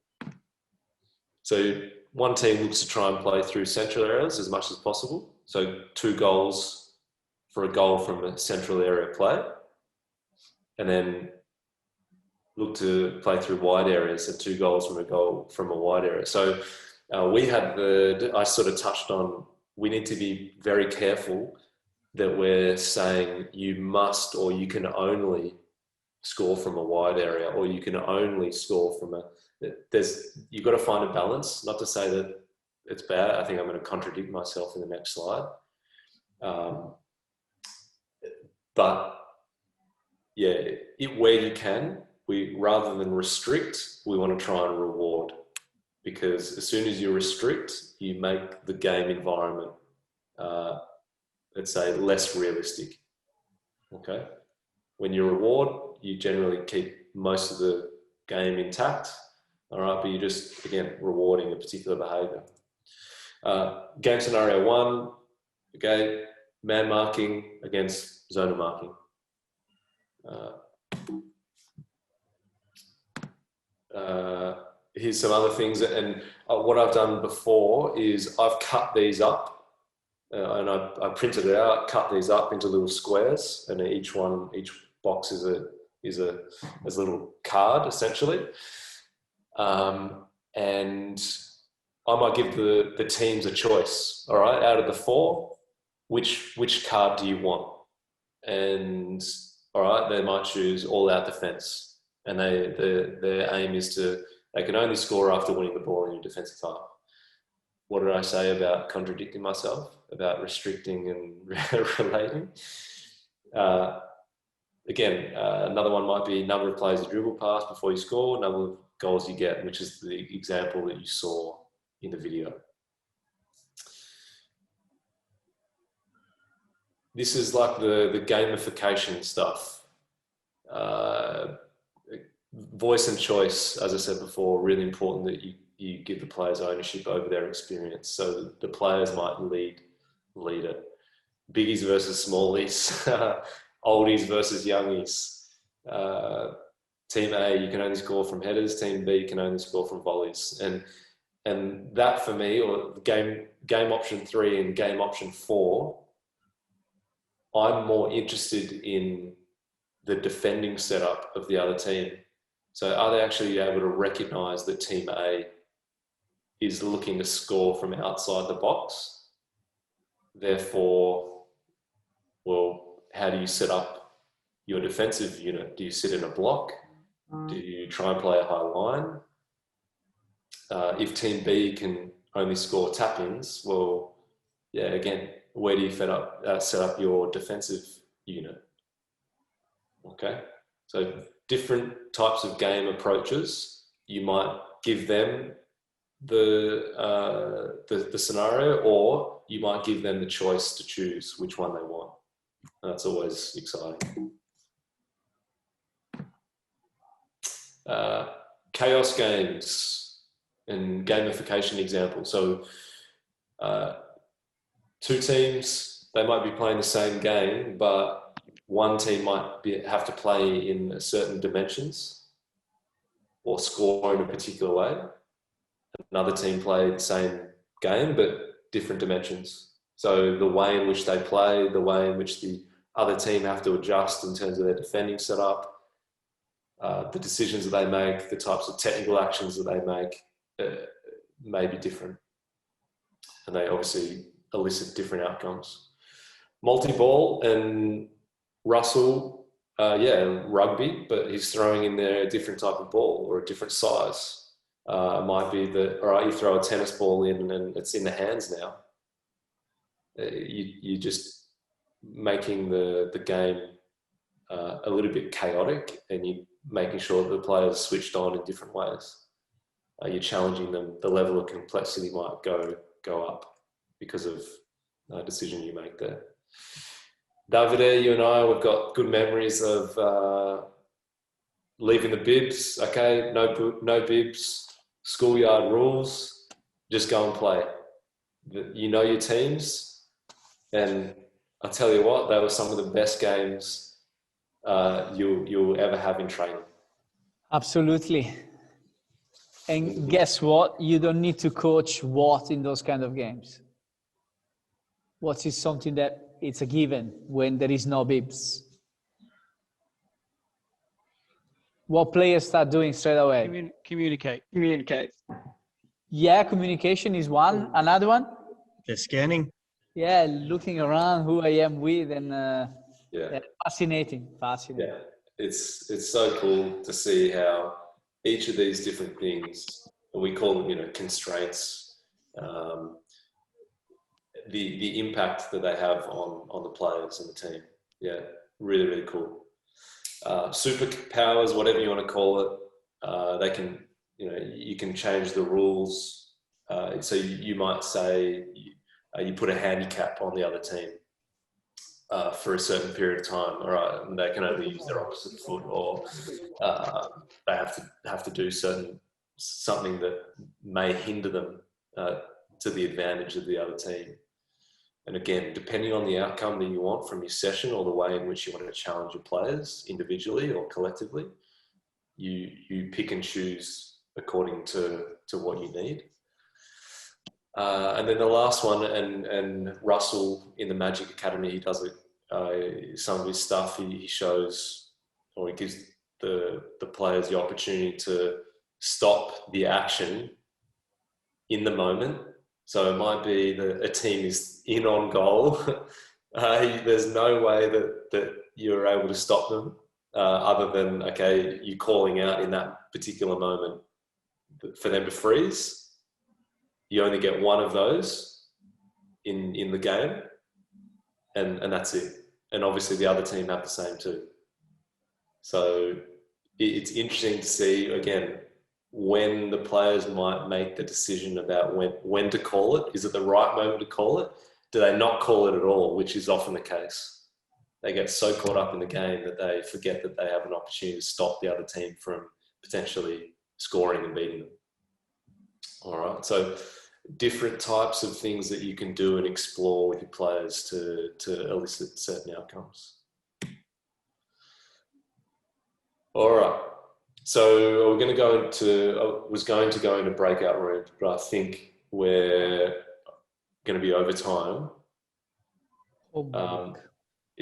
So one team looks to try and play through central areas as much as possible. So 2 goals for a goal from a central area play, and then look to play through wide areas, and 2 goals from a goal from a wide area. So I sort of touched on, we need to be very careful that we're saying you must or you can only score from a wide area, or you can only score from you've got to find a balance. Not to say that it's bad. I think I'm going to contradict myself in the next slide. But yeah, where you can, rather than restrict, we want to try and reward, because as soon as you restrict, you make the game environment, let's say, less realistic. Okay. When you reward, you generally keep most of the game intact. All right. But you're just, again, rewarding a particular behavior. Game scenario 1, okay. Man marking against zonal marking. Here's some other things, and what I've done before is I've cut these up, and I printed it out, cut these up into little squares, and each box is a little card essentially, and I might give the teams a choice. All right, out of the 4, which card do you want? And all right, they might choose all out defense, and their aim is they can only score after winning the ball in your defensive half. What did I say about contradicting myself, about restricting and relating? Again, another one might be number of plays you dribble past before you score, number of goals you get, which is the example that you saw in the video. This is like the gamification stuff. Voice and choice, as I said before, really important that you give the players ownership over their experience. So the players might lead it. Biggies versus smallies, oldies versus youngies. Team A, you can only score from headers. Team B can only score from volleys. And that for me, or game option 3 and game option 4, I'm more interested in the defending setup of the other team. So are they actually able to recognize that team A is looking to score from outside the box? Therefore, well, how do you set up your defensive unit? Do you sit in a block? Do you try and play a high line? If team B can only score tap-ins, well, yeah, again, where do you set up your defensive unit? Okay, so different types of game approaches. You might give them the scenario, or you might give them the choice to choose which one they want. That's always exciting. Chaos games and gamification example. So 2 teams, they might be playing the same game, but one team might have to play in certain dimensions or score in a particular way. Another team play the same game, but different dimensions. So the way in which they play, the way in which the other team have to adjust in terms of their defending setup, the decisions that they make, the types of technical actions that they make may be different. And they obviously elicit different outcomes. Multi-ball and Russell, rugby, but he's throwing in there a different type of ball or a different size. It might be that, all right, you throw a tennis ball in and it's in the hands now. You're just making the game a little bit chaotic, and you're making sure that the players are switched on in different ways. You're challenging them. The level of complexity might go up because of a decision you make there. Davide, you and I, we've got good memories of leaving the bibs. Okay, no bibs, schoolyard rules, just go and play. You know your teams, and I tell you what, they were some of the best games you'll ever have in training. Absolutely. And guess what? You don't need to coach what in those kind of games. What is something that it's a given when there is no bibs? What players start doing straight away? Communicate. Yeah, communication is one. Another one? The scanning. Yeah, looking around who I am with, and Yeah. fascinating. Yeah, it's so cool to see how each of these different things, and we call them, constraints, the impact that they have on the players and the team. Yeah, really, really cool. Superpowers, whatever you want to call it, they can, you can change the rules. So you might say you put a handicap on the other team for a certain period of time. All right, and they can only use their opposite foot, or they have to do something that may hinder them to the advantage of the other team. And again, depending on the outcome that you want from your session or the way in which you want to challenge your players individually or collectively, you pick and choose according to what you need. And then the last one, and Russell in the Magic Academy, he does it. Some of his stuff, he shows, or he gives the players the opportunity to stop the action in the moment. So it might be that a team is in on goal. There's no way that you're able to stop them other than, okay, you calling out in that particular moment for them to freeze. You only get one of those in the game, and that's it. And obviously the other team have the same too. So it's interesting to see, again, when the players might make the decision about when to call it. Is it the right moment to call it? Do they not call it at all, which is often the case? They get so caught up in the game that they forget that they have an opportunity to stop the other team from potentially scoring and beating them. All right, so different types of things that you can do and explore with your players to elicit certain outcomes. All right. So we're going to go into, I was going to go into breakout rooms, but I think we're going to be over time.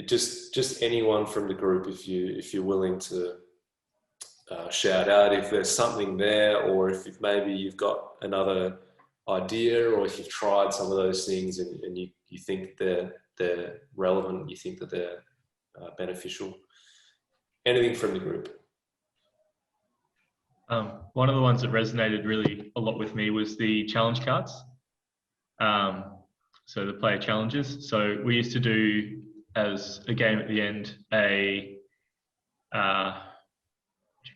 Just anyone from the group, if you're willing to shout out if there's something there, or if maybe you've got another idea, or if you've tried some of those things and you think they're relevant, you think that they're beneficial. Anything from the group. One of the ones that resonated really a lot with me was the challenge cards. So the player challenges. So we used to do, as a game at the end,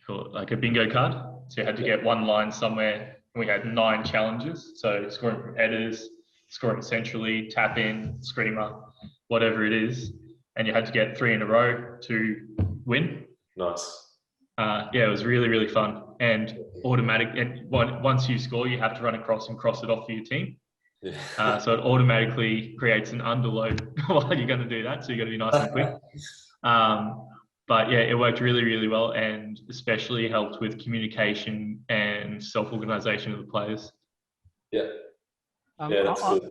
like a bingo card. So you had to get one line somewhere, and we had 9 challenges. So scoring from headers, scoring centrally, tap in, screamer, whatever it is. And you had to get 3 in a row to win. Nice. Yeah, it was really, really fun. And automatic. And once you score, you have to run across and cross it off for your team. Yeah. So it automatically creates an underload while you're going to do that. So you got to be nice and quick. But yeah, it worked really, really well, and especially helped with communication and self-organization of the players. Yeah. Yeah, that's good.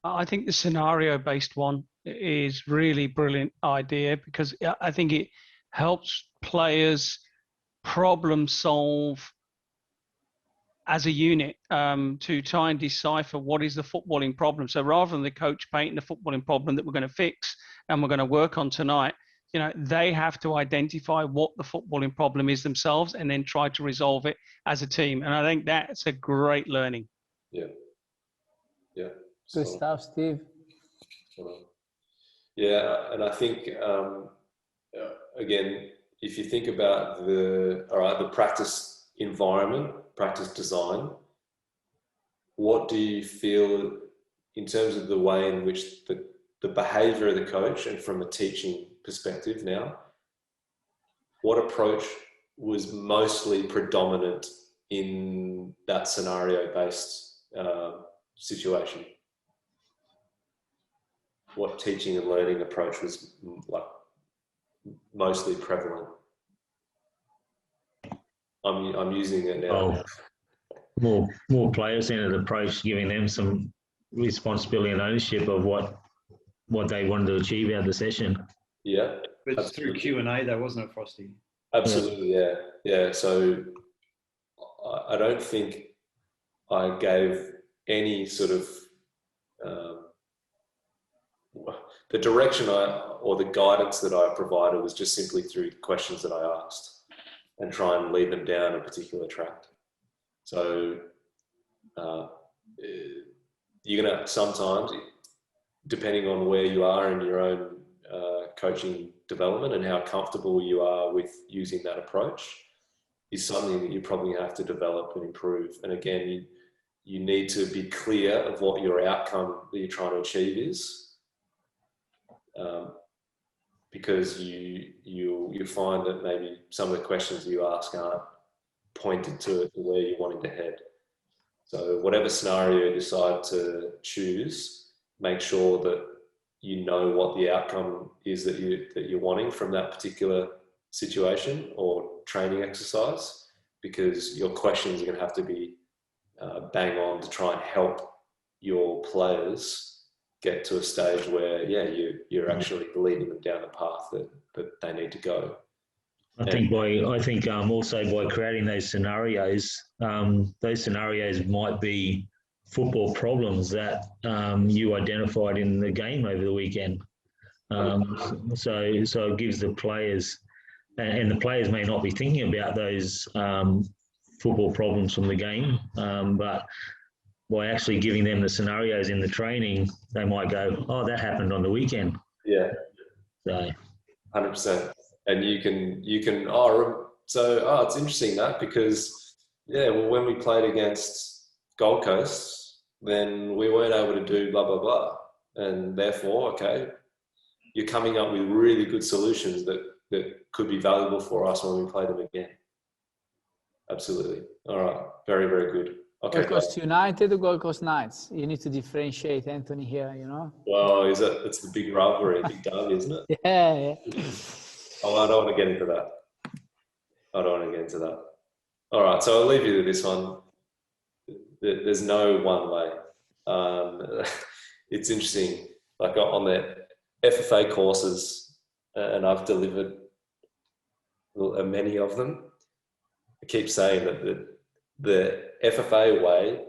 I think the scenario-based one is really brilliant idea, because I think it helps players problem solve as a unit to try and decipher what is the footballing problem. So rather than the coach painting the footballing problem that we're going to fix and we're going to work on tonight, they have to identify what the footballing problem is themselves and then try to resolve it as a team. And I think that's a great learning. Yeah. Yeah. Good stuff, Steve. Yeah, and I think again, if you think about the practice environment, practice design, what do you feel in terms of the way in which the behavior of the coach, and from a teaching perspective now, what approach was mostly predominant in that scenario-based situation? What teaching and learning approach was like mostly prevalent? I'm using it now. More player-centered approach, giving them some responsibility and ownership of what they wanted to achieve out of the session. Yeah. But it's through Q&A though, wasn't it, Frosty? Absolutely, yeah. Yeah, so I don't think I gave any sort of the direction or the guidance that I provided was just simply through questions that I asked and try and lead them down a particular track. So you're going to sometimes, depending on where you are in your own coaching development and how comfortable you are with using that approach, is something that you probably have to develop and improve. And again, you need to be clear of what your outcome that you're trying to achieve is, because you find that maybe some of the questions you ask aren't pointed to where you're wanting to head. So whatever scenario you decide to choose, make sure that you know what the outcome is that you're wanting from that particular situation or training exercise, because your questions are going to have to be bang on to try and help your players get to a stage where, yeah, you're actually leading them down the path that they need to go. I think also by creating those scenarios might be football problems that you identified in the game over the weekend. So it gives the players, and the players may not be thinking about those football problems from the game, but by actually giving them the scenarios in the training, they might go, oh, that happened on the weekend. Yeah. So 100%. And you can, it's interesting that, because, yeah, well, when we played against Gold Coast, then we weren't able to do blah, blah, blah. And therefore, okay, you're coming up with really good solutions that could be valuable for us when we play them again. Absolutely. All right. Very, very good. Okay. Gold Coast United or Gold Coast Knights? You need to differentiate, Anthony, here, you know? Well, it's the big rivalry, big derby, isn't it? Yeah. Oh, I don't want to get into that. All right, so I'll leave you to this one. There's no one way. It's interesting, like on the FFA courses, and I've delivered many of them. I keep saying that the FFA way,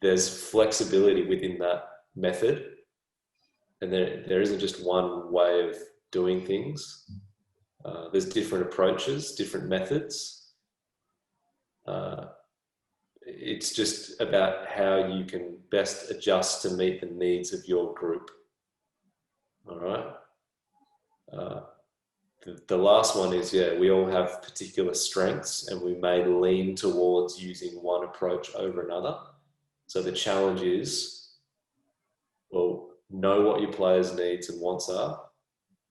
there's flexibility within that method, and there isn't just one way of doing things. There's different approaches, different methods. It's just about how you can best adjust to meet the needs of your group. All right. The last one is, yeah, we all have particular strengths and we may lean towards using one approach over another. So the challenge is, well, know what your players' needs and wants are,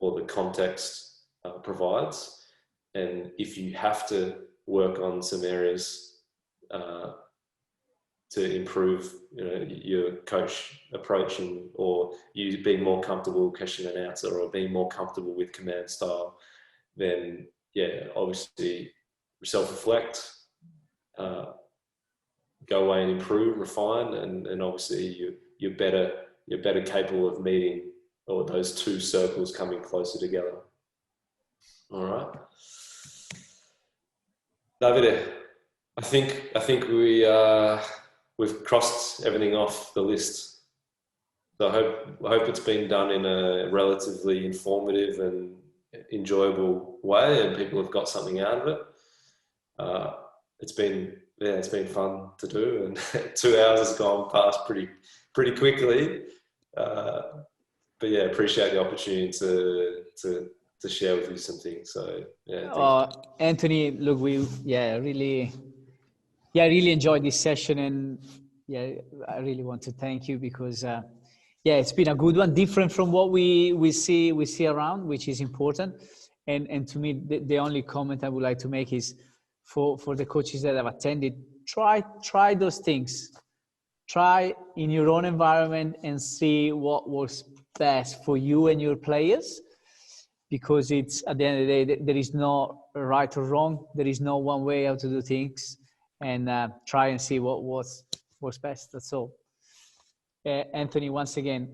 or the context provides. And if you have to work on some areas to improve, your coach approach, or you being more comfortable question and answer, or being more comfortable with command style, then yeah, obviously self-reflect, go away and improve, refine, and obviously you're better capable of meeting, or those two circles coming closer together. All right, Davide, I think we've crossed everything off the list. So I hope it's been done in a relatively informative and enjoyable way, and people have got something out of it. It's been fun to do, and 2 hours has gone past pretty quickly. But yeah, appreciate the opportunity to share with you some things. So yeah. Anthony, look, I really enjoyed this session, and yeah, I really want to thank you, because it's been a good one, different from what we see around, which is important. And to me, the only comment I would like to make is for the coaches that have attended, try those things. Try in your own environment and see what works best for you and your players, because it's, at the end of the day, there is no right or wrong. There is no one way how to do things, and try and see what works best. That's all. Anthony, once again,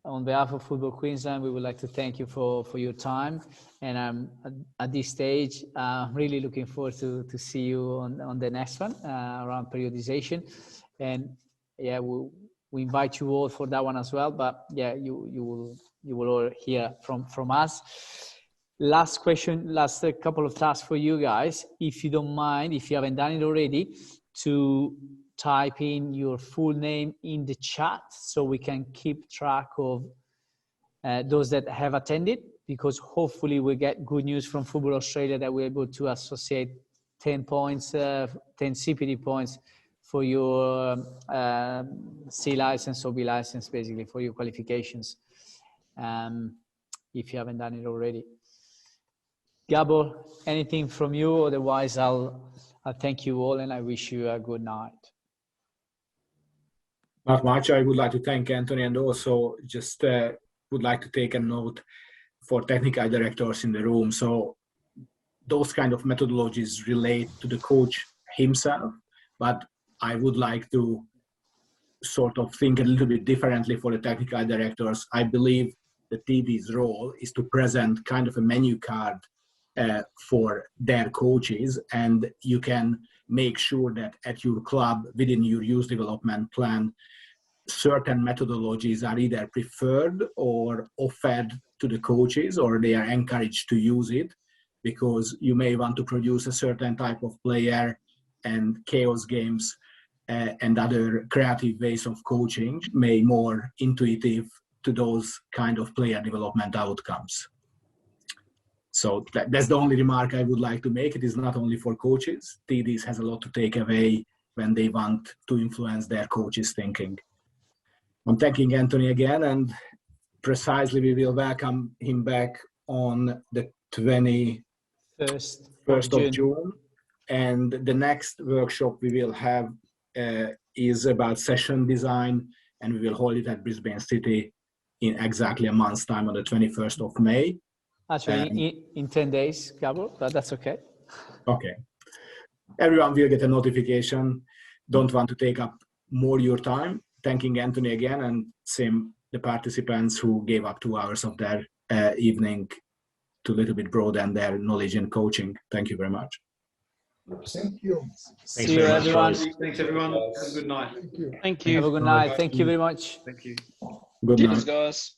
on behalf of Football Queensland, we would like to thank you for your time. And at this stage, I'm really looking forward to see you on the next one around periodization. And yeah, we invite you all for that one as well. But yeah, you will all hear from us. Last question, last couple of tasks for you guys. If you don't mind, if you haven't done it already, to type in your full name in the chat so we can keep track of those that have attended, because hopefully we get good news from Football Australia that we're able to associate 10 points, 10 CPD points for your C license or B license, basically for your qualifications, if you haven't done it already. Gabor, anything from you? Otherwise, I'll thank you all and I wish you a good night. Not much. I would like to thank Anthony, and also just would like to take a note for technical directors in the room. So those kind of methodologies relate to the coach himself, but I would like to sort of think a little bit differently for the technical directors. I believe the TD's role is to present kind of a menu card for their coaches, and you can make sure that at your club, within your youth development plan, certain methodologies are either preferred or offered to the coaches, or they are encouraged to use it, because you may want to produce a certain type of player, and chaos games and other creative ways of coaching may more intuitive to those kind of player development outcomes. So that's the only remark I would like to make. It is not only for coaches. TDs has a lot to take away when they want to influence their coaches' thinking. I'm thanking Anthony again, and precisely we will welcome him back on the 21st of June. And the next workshop we will have is about session design, and we will hold it at Brisbane City in exactly a month's time on the 21st of May. Actually, in 10 days, Gabor, but that's okay. Okay. Everyone will get a notification. Don't want to take up more your time. Thanking Anthony again, and same the participants who gave up 2 hours of their evening to a little bit broaden their knowledge in coaching. Thank you very much. Thank you. See you, everyone. Thanks, everyone. Have a good night. Thank you. Thank you. Have a good night. Thank you very much. Thank you. Good night. Cheers, guys.